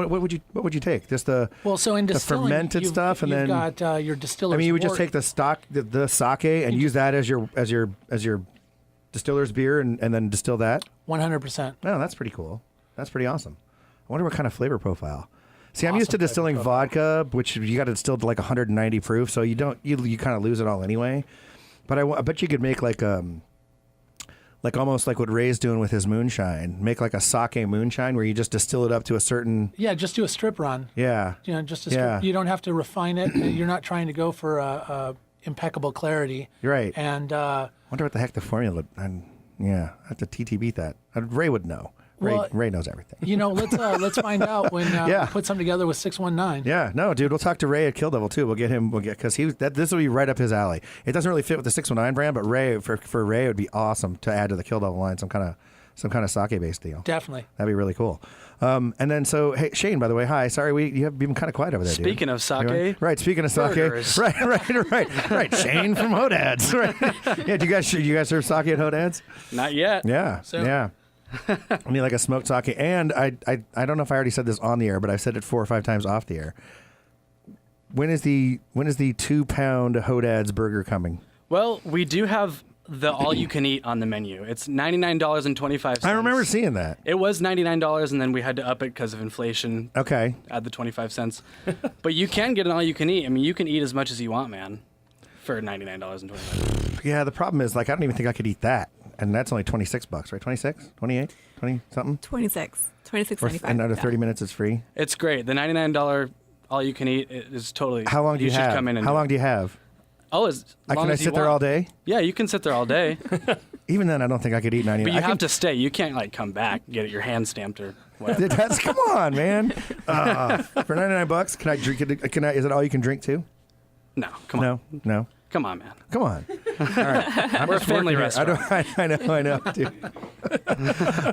What would you take? Just the in the distilling, fermented stuff, and you've then got your distiller's. I mean, you would just wort. take the sake and use that as your distiller's beer, and then distill that. 100%. No, that's pretty cool. That's pretty awesome. I wonder what kind of flavor profile. See, I'm used to distilling vodka, which you got to distill to like 190 proof, so you kind of lose it all anyway. But I bet you could make like almost like what Ray's doing with his moonshine. Make like a sake moonshine where you just distill it up to a certain. Yeah, just do a strip run. Yeah. Just a strip. You don't have to refine it. You're not trying to go for impeccable clarity. You're right. And wonder what the heck the formula. I have to TT-beat that. Ray would know. Ray knows everything. Let's find out when we put something together with 619. Yeah, no, dude, we'll talk to Ray at Kill Devil too. Because this will be right up his alley. It doesn't really fit with the 619 brand, but for Ray, it would be awesome to add to the Kill Devil line. Some kind some kind of sake-based deal. Definitely. That'd be really cool. And then, so, hey, Shane, by the way, hi. Sorry, you have been kind of quiet over there, dude. Speaking of sake. Right, speaking of sake. Burgers. Right. Shane from Hodad's. Right. Yeah, do you guys serve sake at Hodad's? Not yet. Yeah, yeah. I mean, like a smoked sake. And I don't know if I already said this on the air, but I've said it 4 or 5 times off the air. When is the 2-pound Hodad's burger coming? Well, we do have the all-you-can-eat on the menu. It's $99.25. I remember seeing that. It was $99, and then we had to up it because of inflation. Okay. Add the 25 cents. But you can get an all-you-can-eat. I mean, you can eat as much as you want, man, for $99.25. Yeah, the problem is, like, I don't even think I could eat that. And that's only $26, right? 26? 28? 20-something? 26. $26.95. And under 30 minutes, it's free? It's great. The $99 all-you-can-eat is totally... How long do you have? should come in and How long do you have? Oh, as long can I as you sit there want. all day? Yeah, you can sit there all day. Even then, I don't think I could eat 99. But you have to stay. You can't, like, come back, get your hand stamped or whatever. Come on, man. For $99, can I drink it? Is it all you can drink too? No, come on. No. Come on, man. Come on. All right. We're a family restaurant. I know, dude.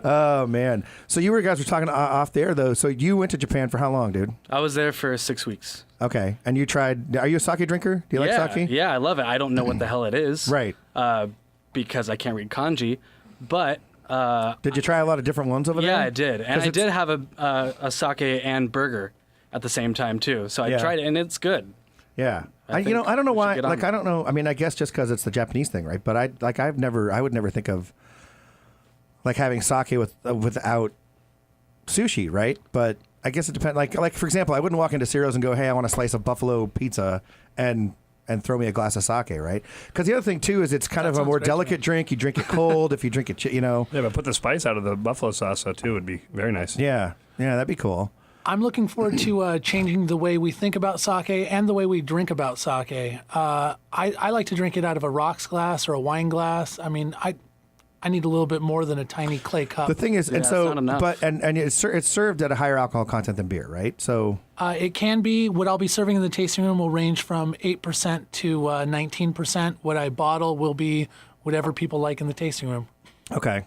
Oh, man. So you guys were talking off there, though. So you went to Japan for how long, dude? I was there for 6 weeks. Okay. And you tried, are you a sake drinker? Do you like sake? Yeah, I love it. I don't know what the hell it is. Right. Because I can't read kanji. But... did you try a lot of different ones over there? Yeah, I did. And I did have a sake and burger at the same time, too. So I tried it, and it's good. Yeah. I don't know why. Like, I don't know. I mean, I guess just because it's the Japanese thing, right? But I would never think of like having sake without sushi, right? But I guess it depends. Like for example, I wouldn't walk into Ciro's and go, "Hey, I want a slice of buffalo pizza," and throw me a glass of sake, right? Because the other thing too is it's kind of a more delicate drink. You drink it cold. If you drink it, Yeah, but put the spice out of the buffalo sauce too would be very nice. Yeah, that'd be cool. I'm looking forward to changing the way we think about sake and the way we drink about sake. I like to drink it out of a rocks glass or a wine glass. I mean, I need a little bit more than a tiny clay cup. The thing is, and it's served at a higher alcohol content than beer, right? So it can be. What I'll be serving in the tasting room will range from 8% to 19%. What I bottle will be whatever people like in the tasting room. Okay.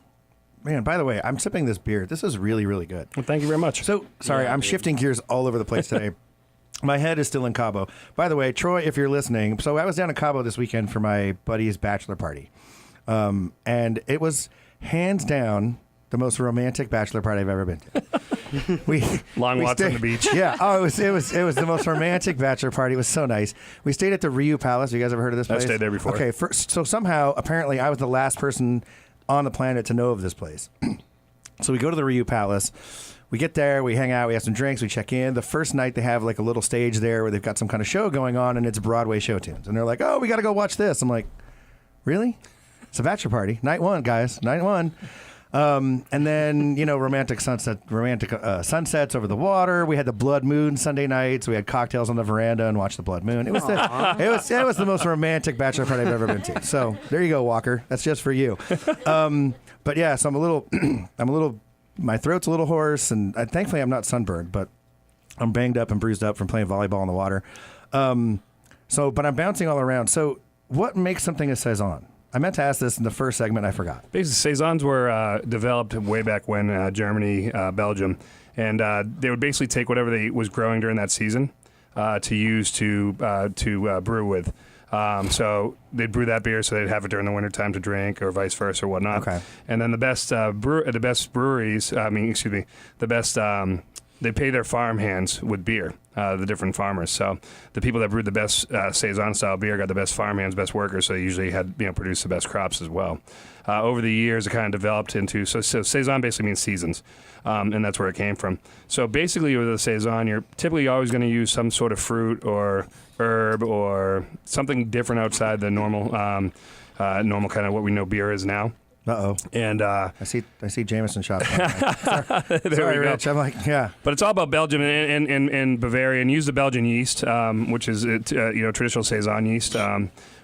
Man, by the way, I'm sipping this beer. This is really, really good. Well, thank you very much. So, sorry, I'm shifting gears all over the place today. My head is still in Cabo. By the way, Troy, if you're listening, so I was down in Cabo this weekend for my buddy's bachelor party. And it was hands down the most romantic bachelor party I've ever been to. Long walks on the beach. Yeah. Oh, it was the most romantic bachelor party. It was so nice. We stayed at the Ryu Palace. You guys ever heard of this place? I've stayed there before. Okay. So somehow, apparently, I was the last person on the planet to know of this place. So we go to the Ryu Palace. We get there, we hang out, we have some drinks, we check in. The first night they have like a little stage there where they've got some kind of show going on and it's Broadway show tunes. And they're like, "Oh, we got to go watch this." I'm like, "Really? It's a bachelor party. Night one, guys. Night one." And then, romantic sunsets over the water. We had the blood moon Sunday nights. We had cocktails on the veranda and watched the blood moon. It was the most romantic bachelor party I've ever been to. So there you go, Walker. That's just for you. But yeah, so I'm a little, my throat's a little hoarse, and thankfully I'm not sunburned, but I'm banged up and bruised up from playing volleyball in the water. But I'm bouncing all around. So what makes something a saison? I meant to ask this in the first segment. I forgot. Basically, saisons were developed way back when, Germany, Belgium, and they would basically take whatever they was growing during that season to use to brew with. So they'd brew that beer, so they'd have it during the wintertime to drink, or vice versa, or whatnot. Okay. And then the best they pay their farm hands with beer, the different farmers. So the people that brewed the best saison-style beer got the best farm hands, best workers, so they usually had produced the best crops as well. Over the years, it kind of developed into, so saison basically means seasons, and that's where it came from. So basically with a saison, you're typically always going to use some sort of fruit or herb or something different outside the normal kind of what we know beer is now. Uh-oh. And I see Jameson shots. Sorry, Rich. I'm like, yeah. But it's all about Belgium and Bavaria, and use the Belgian yeast, which is traditional saison yeast,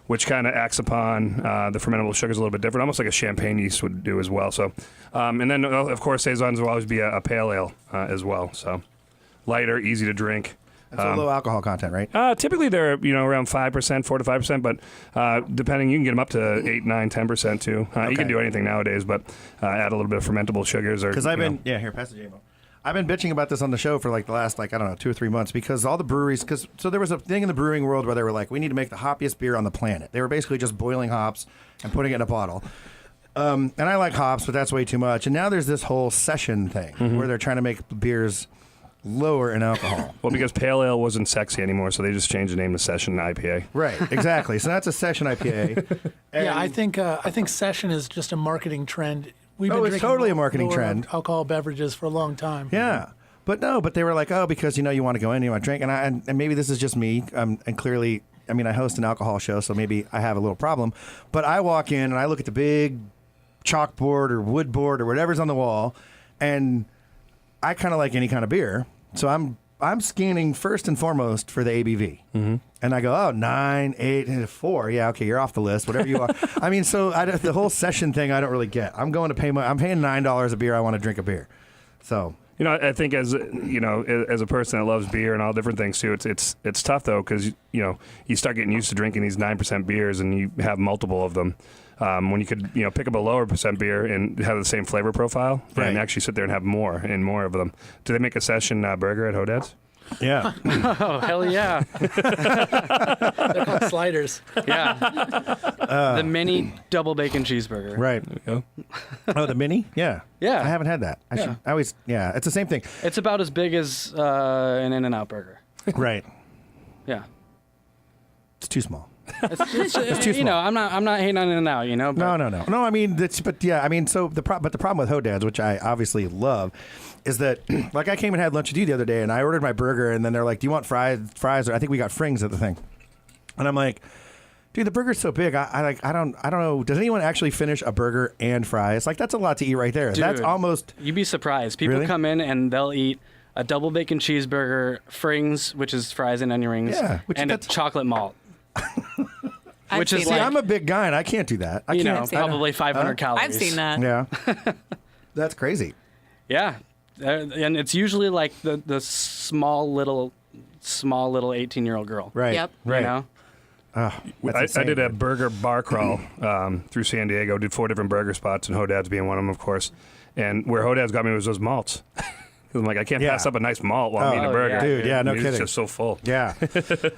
which kind of acts upon the fermentable sugars a little bit different, almost like a champagne yeast would do as well. So, and then of course saisons will always be a pale ale as well. So, lighter, easy to drink. It's a low alcohol content, right? Typically they're around 5%, 4 to 5%, but depending, you can get them up to 8, 9, 10% too. You can do anything nowadays, but add a little bit of fermentable sugars or. Because I've been here, pass the JMO. I've been bitching about this on the show for like the last 2 or 3 months because all the breweries, so there was a thing in the brewing world where they were like, we need to make the hoppiest beer on the planet. They were basically just boiling hops and putting it in a bottle. And I like hops, but that's way too much. And now there's this whole session thing where they're trying to make beers lower in alcohol. Well, because pale ale wasn't sexy anymore, so they just changed the name to Session IPA. Right, exactly. So that's a Session IPA. Yeah, I think session is just a marketing trend. We've been it's drinking totally a marketing trend. Alcohol beverages for a long time. Yeah. But they were like, because you want to go in, you want to drink, and maybe this is just me, and clearly, I host an alcohol show, so maybe I have a little problem. But I walk in and I look at the big chalkboard or wood board or whatever's on the wall, and I kind of like any kind of beer, so I'm scanning first and foremost for the ABV, and I go, 9, 8, 4, yeah, okay, you're off the list, whatever you are. The whole session thing I don't really get. I'm paying $9 a beer. I want to drink a beer, so. I think as a person that loves beer and all different things too, it's tough though because you start getting used to drinking these 9% beers and you have multiple of them. When you could pick up a lower percent beer and have the same flavor profile and actually sit there and have more of them. Do they make a session burger at Hodad's? Yeah. Oh, hell yeah. They're called sliders. Yeah. The mini double bacon cheeseburger. Right. Oh, the mini? Yeah. Yeah. I haven't had that. It's the same thing. It's about as big as an In-N-Out burger. Right. Yeah. It's too small. It's too small. I'm not hating on In-N-Out, but No. The problem with Hodad's, which I obviously love, is that like I came and had lunch with you the other day, and I ordered my burger, and then they're like, "Do you want fries?" Or I think we got frings at the thing, and I'm like, "Dude, the burger's so big. I don't know. Does anyone actually finish a burger and fries? Like that's a lot to eat right there. Dude, that's almost. You'd be surprised. People Really? come in and they'll eat a double bacon cheeseburger, frings, which is fries and onion rings, and a chocolate malt. Which is I'm a big guy and I can't do that. I can't. Probably 500 calories. I've seen that. Yeah, that's crazy. Yeah, and it's usually like the small little 18-year-old girl. Right. Yep. Right. I did a burger bar crawl through San Diego. Did 4 different burger spots, and Hodad's being one of them, of course. And where Hodad's got me was those malts. I'm like, I can't pass up a nice malt while I'm eating a burger. Yeah, dude, yeah, no kidding. It's just so full. Yeah,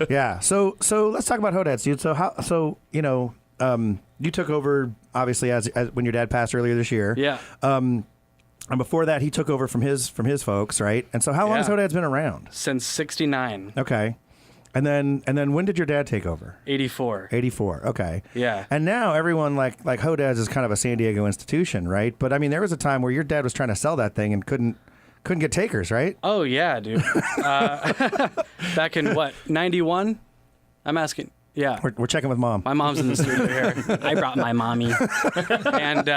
yeah. So let's talk about Hodad's, dude. So you took over obviously as when your dad passed earlier this year. Yeah. And before that, he took over from his folks, right? And so how long has Hodad's been around? Since '69. Okay. And then when did your dad take over? 84. 84. Okay. Yeah. And now everyone like Hodad's is kind of a San Diego institution, right? But I mean, there was a time where your dad was trying to sell that thing and couldn't get takers, right? Oh yeah, dude. Back in what, 91? I'm asking. Yeah. We're checking with Mom. My mom's in the studio here. I brought my mommy. And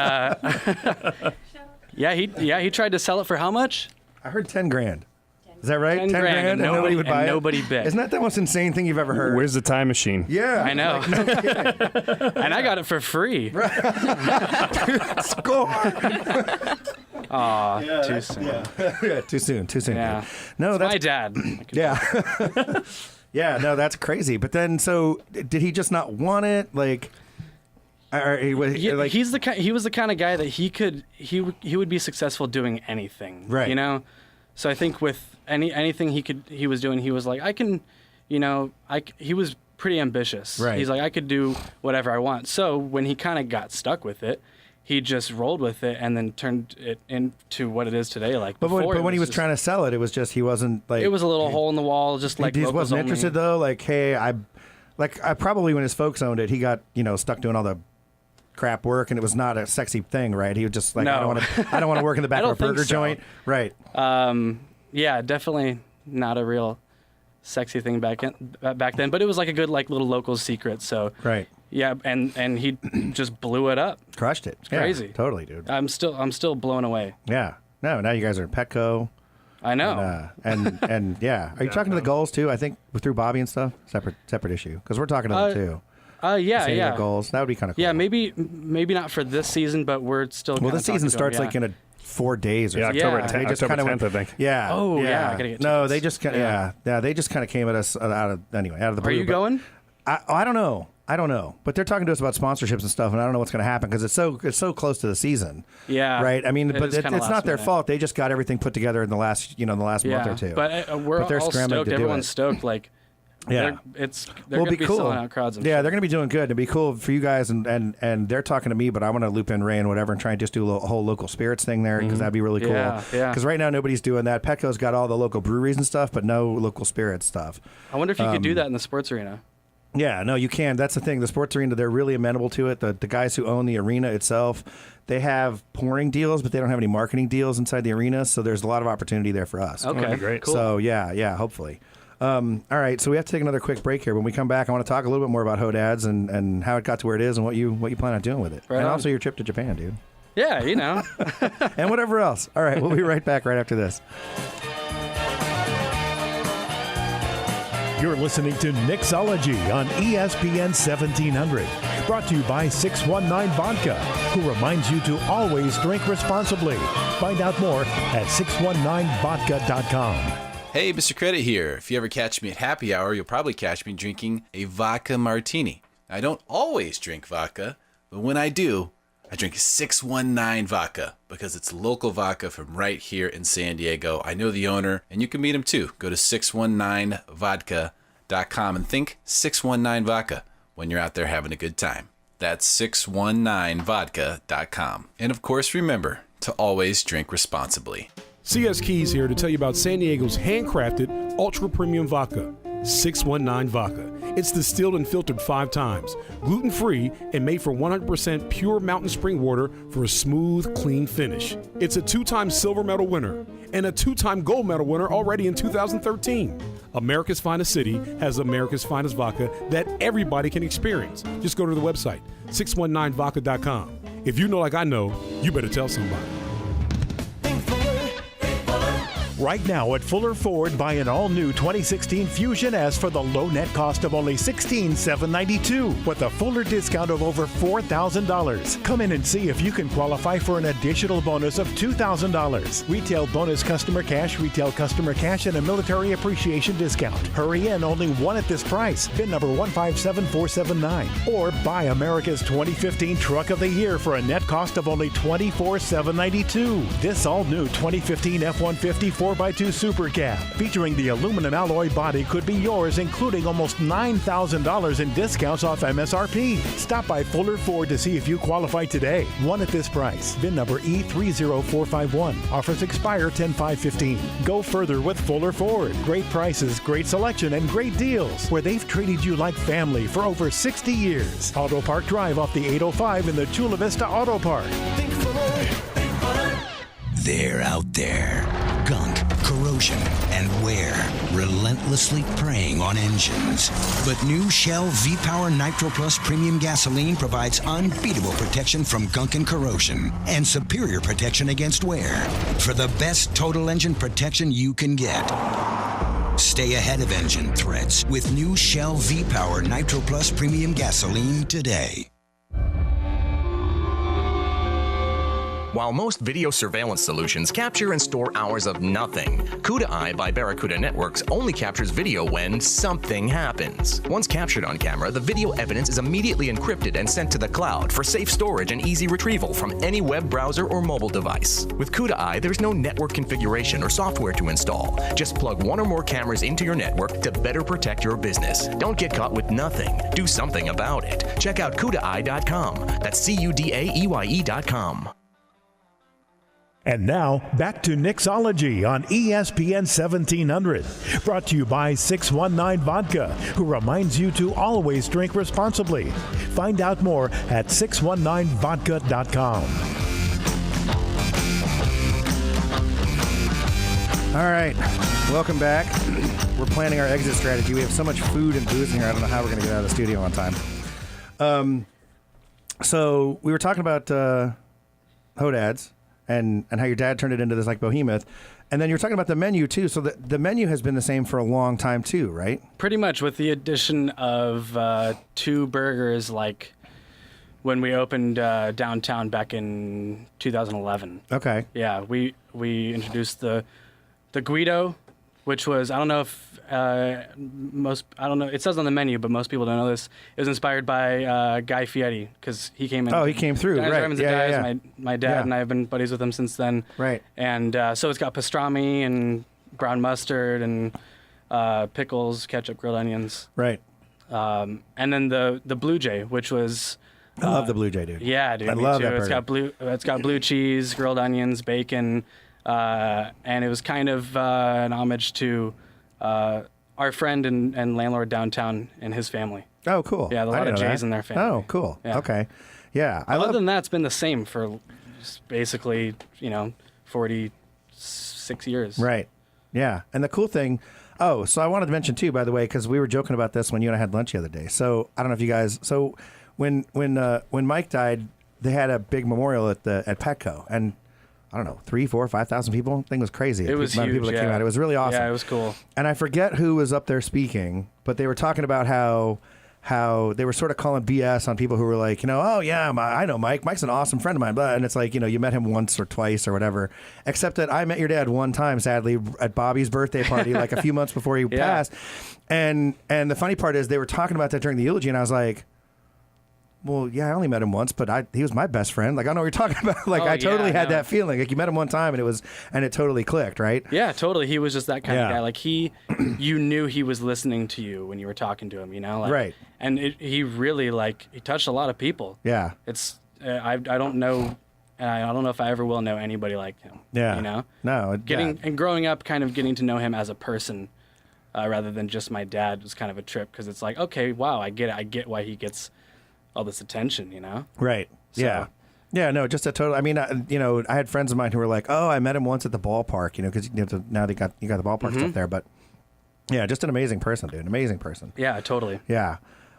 he tried to sell it for how much? I heard 10 grand. Is that right? 10 grand and nobody would buy it? Nobody bid. Isn't that the most insane thing you've ever heard? Where's the time machine? Yeah. I know. Like, no kidding. And I got it for free. Score. Aw, Yeah, too soon. Yeah, too soon. Yeah. No, that's my dad. Yeah. Yeah, no, that's crazy. But then, so did he just not want it? Like, he was the kind of guy that he would be successful doing anything. Right. You know? So I think with anything he was doing, he was like, he was pretty ambitious. Right. He's like, I could do whatever I want. So when he kind of got stuck with it, he just rolled with it and then turned it into what it is today. Like, but when he was trying to sell it, it was just, he wasn't like, it was a little hole in the wall, just like he wasn't interested though. Like, hey, I probably when his folks owned it, he got stuck doing all the crap work, and it was not a sexy thing, right? He was just like, No. I don't want to work in the back of a burger joint, right? Yeah, definitely not a real sexy thing back then, but it was like a good little local secret. So right. Yeah, and he just blew it up. Crushed it. It's crazy. Totally, dude. I'm still blown away. Yeah. No, now you guys are in Petco. I know. And yeah. Are you talking to the Gulls too? I think through Bobby and stuff? Separate issue. Because we're talking to them too. Yeah. Gulls. That would be kind of cool. Yeah, maybe not for this season, but we're still. Well, this season starts like in a 4 days or something. October 10th, October 10th, I think. Yeah. Oh, yeah. I gotta get tickets. They just kind of they just kind of came at us out of the blue. Are you going? I don't know. But they're talking to us about sponsorships and stuff, and I don't know what's going to happen because it's so close to the season. Yeah. Right. I mean, but it's not their minute. fault. They just got everything put together in the last month or two. But we're they're all scrambling stoked. to do Everyone's it. stoked. Like, Yeah. they're going to be cool. selling out crowds. They're going to be doing good. It'd be cool for you guys, and they're talking to me, but I want to loop in Ray and whatever and try and just do a whole local spirits thing there because that'd be really cool. Yeah. Because right now nobody's doing that. Petco's got all the local breweries and stuff, but no local spirits stuff. I wonder if you could do that in the sports arena. Yeah, no, you can. That's the thing. The sports arena, they're really amenable to it. The guys who own the arena itself, they have pouring deals, but they don't have any marketing deals inside the arena, so there's a lot of opportunity there for us. Okay, great. Cool. So, yeah, hopefully. All right, so we have to take another quick break here. When we come back, I want to talk a little bit more about Hodad's and how it got to where it is and what you plan on doing with it. Right and on. also your trip to Japan, dude. Yeah, And whatever else. All right, we'll be right back right after this. You're listening to Nicksology on ESPN 1700. Brought to you by 619 Vodka, who reminds you to always drink responsibly. Find out more at 619vodka.com. Hey, Mr. Credit here. If you ever catch me at happy hour, you'll probably catch me drinking a vodka martini. I don't always drink vodka, but when I do, I drink 619 vodka because it's local vodka from right here in San Diego. I know the owner, and you can meet him too. Go to 619vodka.com and think 619 Vodka when you're out there having a good time. That's 619vodka.com. And of course, remember to always drink responsibly. CS Keys here to tell you about San Diego's handcrafted ultra premium vodka, 619 Vodka. It's distilled and filtered 5 times, gluten-free, and made from 100% pure mountain spring water for a smooth, clean finish. It's a 2-time silver medal winner and a 2-time gold medal winner already in 2013. America's Finest City has America's Finest Vodka that everybody can experience. Just go to the website, 619vodka.com. If you know like I know, you better tell somebody. Right now at Fuller Ford, buy an all-new 2016 Fusion S for the low net cost of only $16,792 with a Fuller discount of over $4,000. Come in and see if you can qualify for an additional bonus of $2,000. Retail bonus customer cash, and a military appreciation discount. Hurry in, only one at this price. VIN number 157479. Or buy America's 2015 Truck of the Year for a net cost of only $24,792. This all-new 2015 F-150 4x2 Super Cab, featuring the aluminum alloy body, could be yours, including almost $9,000 in discounts off MSRP. Stop by Fuller Ford to see if you qualify today. One at this price. VIN number E30451. Offers expire 10/5/15. Go further with Fuller Ford. Great prices, great selection, and great deals, where they've treated you like family for over 60 years. Auto Park Drive off the 805 in the Chula Vista Auto Park. They're out there. Gunk, corrosion, and wear relentlessly preying on engines. But new Shell V-Power Nitro Plus Premium Gasoline provides unbeatable protection from gunk and corrosion and superior protection against wear for the best total engine protection you can get. Stay ahead of engine threats with new Shell V-Power Nitro Plus Premium Gasoline today. While most video surveillance solutions capture and store hours of nothing, CUDA Eye by Barracuda Networks only captures video when something happens. Once captured on camera, the video evidence is immediately encrypted and sent to the cloud for safe storage and easy retrieval from any web browser or mobile device. With CUDA Eye, there's no network configuration or software to install. Just plug one or more cameras into your network to better protect your business. Don't get caught with nothing. Do something about it. Check out CUDAeye.com. That's CUDAEYE.com. And now, back to Nicksology on ESPN 1700. Brought to you by 619 Vodka, who reminds you to always drink responsibly. Find out more at 619vodka.com. All right, welcome back. We're planning our exit strategy. We have so much food and booze in here, I don't know how we're going to get out of the studio on time. So we were talking about Hodad's. And how your dad turned it into this like behemoth. And then you're talking about the menu too. So the menu has been the same for a long time too, right? Pretty much, with the addition of 2 burgers like when we opened downtown back in 2011. Okay. Yeah, we introduced the Guido, which was, I don't know if I don't know, it says on the menu, but most people don't know this. It was inspired by Guy Fieri, because he came in. Oh, he came through, right. Yeah. My dad and I have been buddies with him since then. Right. And so it's got pastrami and brown mustard and pickles, ketchup, grilled onions. Right. And then the Blue Jay, which was... I love the Blue Jay, dude. Yeah, dude. I me love too. that It's got blue cheese, grilled onions, bacon, and it was kind of an homage to our friend and landlord downtown and his family. Oh, cool. Yeah, a lot of Jays in their family. Oh, cool. Yeah. Okay. Yeah. Other than that, it's been the same for basically 46 years. Right. Yeah. And the cool thing. Oh, so I wanted to mention too, by the way, because we were joking about this when you and I had lunch the other day. So I don't know if you guys. So when Mike died, they had a big memorial at Petco, and I don't know, 3,000, 4,000, 5,000 people. The thing was crazy. It was the amount of huge. people that came out. It was really awesome. Yeah, it was cool. And I forget who was up there speaking, but they were talking about how they were sort of calling BS on people who were like, oh yeah, I know Mike. Mike's an awesome friend of mine, blah. And it's like, you met him once or twice or whatever. Except that I met your dad one time, sadly, at Bobby's birthday party, like a few months before he passed. And the funny part is they were talking about that during the eulogy, and I was like, well, yeah, I only met him once, but he was my best friend. Like, I know what you're talking about. Like, I totally had that feeling. Like, you met him one time, and it totally clicked, right? Yeah, totally. He was just that kind of guy. Like, you knew he was listening to you when you were talking to him, Like, right. And he really, he touched a lot of people. Yeah. It's, I don't know, and I don't know if I ever will know anybody like him. Yeah. No. And growing up, kind of getting to know him as a person, rather than just my dad, was kind of a trip, because it's like, okay, wow, I get it. I get why he gets all this attention, Right. So. Yeah. Yeah, no, just a total. I mean, I had friends of mine who were like, "Oh, I met him once at the ballpark," because now you got the ballpark stuff there. But yeah, just an amazing person, dude. Amazing person. Yeah, totally. Yeah.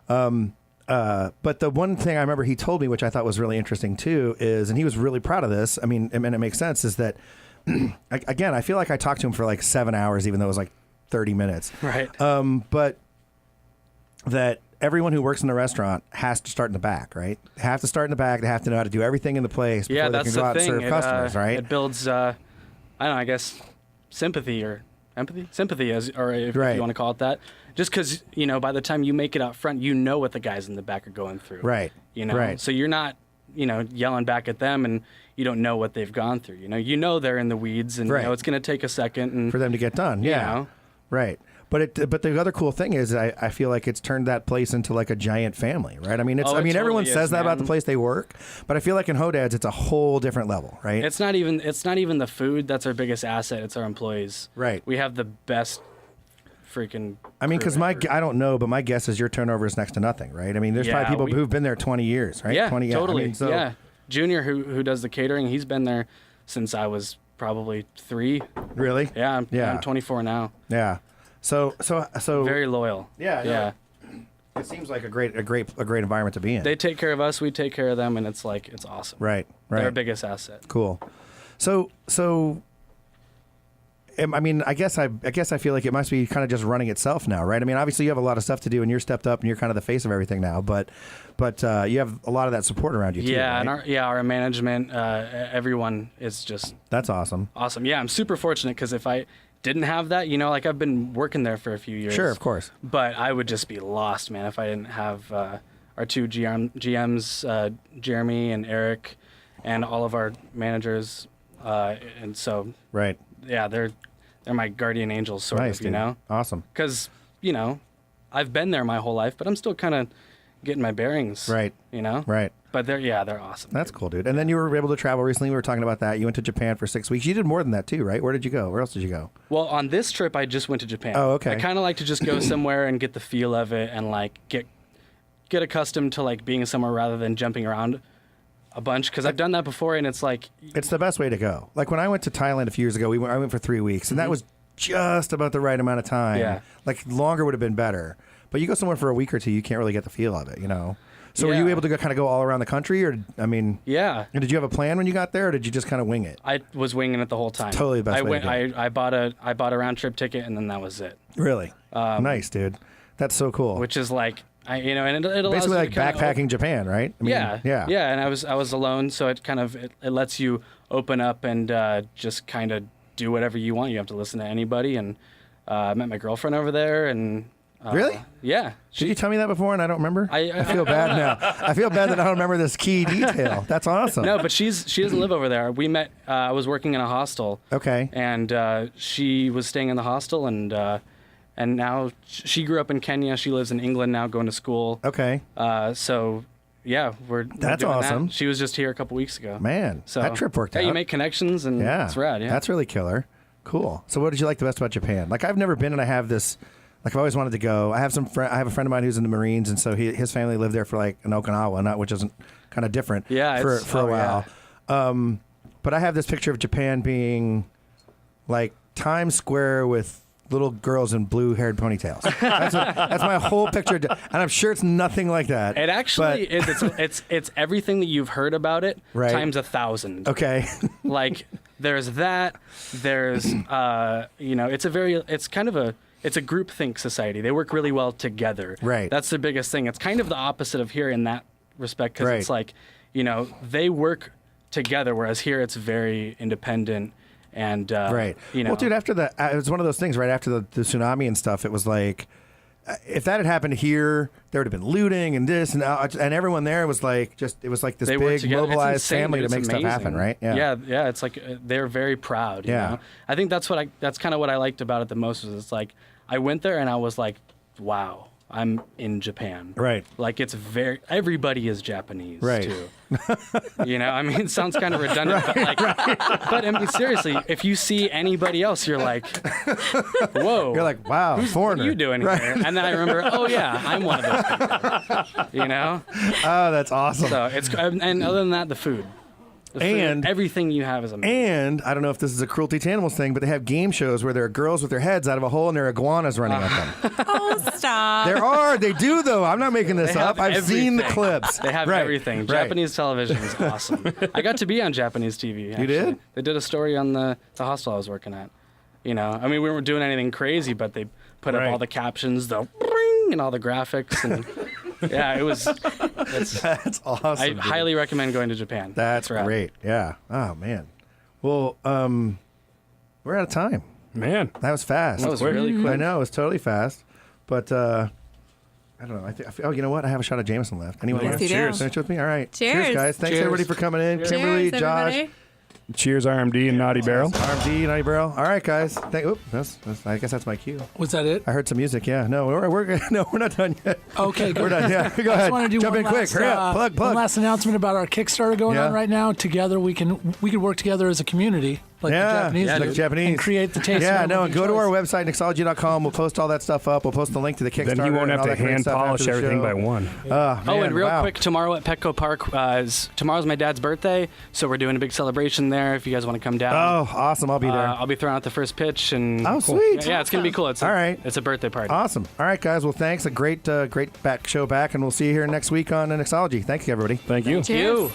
But the one thing I remember he told me, which I thought was really interesting too, is, and he was really proud of this. I mean, and it makes sense, is that again, I feel like I talked to him for like 7 hours, even though it was like 30 minutes. Right. But that everyone who works in the restaurant has to start in the back, right? They have to start in the back. They have to know how to do everything in the place before they can go out and serve customers, right? It builds, I don't know, I guess, sympathy or empathy? Sympathy, if you want to call it that. Just because, by the time you make it out front, you know what the guys in the back are going through. Right. Right. So you're not, yelling back at them, and you don't know what they've gone through. You know they're in the weeds, and it's going to take a second for them to get done. Yeah. Right. But the other cool thing is I feel like it's turned that place into like a giant family, right? I mean, totally everyone says that about the place they work, but I feel like in Hodad's it's a whole different level, right? It's not even the food that's our biggest asset. It's our employees. Right. We have the best freaking. I mean, because I don't know, but my guess is your turnover is next to nothing, right? I mean, there's probably people who've been there 20 years, right? Yeah, 20, totally. I mean, so, yeah. Junior, who does the catering, he's been there since I was probably 3. Really? Yeah. I'm 24 now. Yeah. So very loyal. Yeah. It seems like a great environment to be in. They take care of us, we take care of them, and it's awesome. Right. They're our biggest asset. Cool. So I mean, I guess I feel like it must be kind of just running itself now, right? I mean, obviously you have a lot of stuff to do, and you're stepped up, and you're kind of the face of everything now. But you have a lot of that support around you too. Yeah, right? and our management, everyone is just. That's awesome. Awesome. Yeah, I'm super fortunate, because if I didn't have that, I've been working there for a few years. Sure, of course. But I would just be lost, man, if I didn't have our two GMs, Jeremy and Eric, and all of our managers, and so. Right. Yeah, they're my guardian angels, sort of, you know? Awesome. Because, I've been there my whole life, but I'm still kind of getting my bearings. Right. Right. But they're awesome. That's cool, dude. And then you were able to travel recently. We were talking about that. You went to Japan for 6 weeks. You did more than that too, right? Where did you go? Where else did you go? Well, on this trip, I just went to Japan. Oh, okay. I kind of like to just go somewhere and get the feel of it, and get accustomed to being somewhere rather than jumping around a bunch, because I've done that before, and it's it's the best way to go. Like when I went to Thailand a few years ago, I went for 3 weeks, and that was just about the right amount of time. Yeah. Like longer would have been better. But you go somewhere for a week or two, you can't really get the feel of it, So were you able to kind of go all around the country, or Yeah. And did you have a plan when you got there, or did you just kind of wing it? I was winging it the whole time. It's totally the best way to do it. I bought a round trip ticket, and then that was it. Really? Nice, dude. That's so cool. Which is and it allows basically you like to kinda backpacking Japan, right? I mean, yeah. And I was alone, so it kind of it lets you open up and just kind of do whatever you want. You have to listen to anybody, and I met my girlfriend over there, and really? Yeah. Did you tell me that before and I don't remember? I feel bad now. I feel bad that I don't remember this key detail. That's awesome. No, but she doesn't live over there. We met. I was working in a hostel. Okay. And she was staying in the hostel, and now she grew up in Kenya. She lives in England now, going to school. Okay. So yeah, we're That's doing awesome. That. She was just here a couple weeks ago. Man, so that trip worked out. Yeah, you make connections, and it's rad. Yeah, that's really killer. Cool. So what did you like the best about Japan? Like, I've never been, and I have this. Like, I've always wanted to go. I have a friend of mine who's in the Marines, and so his family lived there for like in Okinawa, which isn't kind of different. Yeah, for a while. Yeah. But I have this picture of Japan being like Times Square with little girls in blue-haired ponytails. That's my whole picture, and I'm sure it's nothing like that. It actually is. It's everything that you've heard about it times 1,000. Okay. Like there's that. There's it's a groupthink society. They work really well together. Right. That's the biggest thing. It's kind of the opposite of here in that respect, because it's like, they work together, whereas here it's very independent. And right. Well, dude, after it was one of those things. Right after the tsunami and stuff, it was like, if that had happened here, there would have been looting and this and everyone there was like this big mobilized family to make stuff happen, right? Yeah. It's like they're very proud. You know? I think that's kind of what I liked about it the most. Was it's like I went there and I was like, wow, I'm in Japan. Right. Like everybody is Japanese. Right. Too. I mean, it sounds kind of redundant, but I mean, seriously, if you see anybody else, you're like, whoa. You're like, wow, foreigner. What are you doing here? And then I remember, oh yeah, I'm one of those people. Oh, that's awesome. So and other than that, the food. And everything you have is amazing. And I don't know if this is a cruelty to animals thing, but they have game shows where there are girls with their heads out of a hole and there are iguanas running at them. Oh, stop. There are. They do, though. I'm not making this up. I've seen the clips. They have everything. Japanese television is awesome. I got to be on Japanese TV. Actually. You did? They did a story on the hostel I was working at. I mean, we weren't doing anything crazy, but they put up all the captions, the ring, and all the graphics. And yeah, that's awesome. I highly recommend going to Japan. That's great. Yeah. Oh, man. Well, we're out of time. Man. That was fast. That was really quick. I know. It was totally fast. But I don't know. You know what? I have a shot of Jameson left. Anyone Yes, want you to do. finish with me? All right. Cheers. Guys. Thanks, everybody, for coming in. Cheers, Kimberly, Josh. everybody. Cheers, RMD and Naughty Barrel. RMD, Naughty Barrel. All right, guys. I guess that's my cue. Was that it? I heard some music. Yeah. No, we're not done yet. Okay, good. We're done. Yeah. Go I ahead. just want to do Jump in quick. Hurry up. Plug. One last announcement about our Kickstarter going on right now. Together, we can work together as a community. Like the Japanese do, like Japanese. and create the taste. Yeah, no, and go to our website, Nicksology.com. We'll post all that stuff up. We'll post the link to the Kickstarter. Then you won't have and all to that great hand stuff polish after the everything show. by one. And real quick, tomorrow at Petco Park, tomorrow's my dad's birthday, so we're doing a big celebration there. If you guys want to come down. Oh, awesome! I'll be there. I'll be throwing out the first pitch, and sweet! Yeah, it's gonna be cool. It's all right. It's a birthday party. Awesome. All right, guys. Well, thanks. A great show back, and we'll see you here next week on Nicksology. Thank you, everybody. Thank you. Thank you.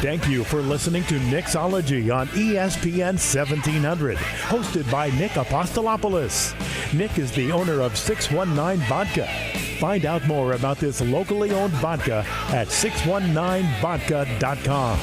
Thank you for listening to Nicksology on ESPN 1700, hosted by Nick Apostolopoulos. Nick is the owner of 619 Vodka. Find out more about this locally owned vodka at 619vodka.com.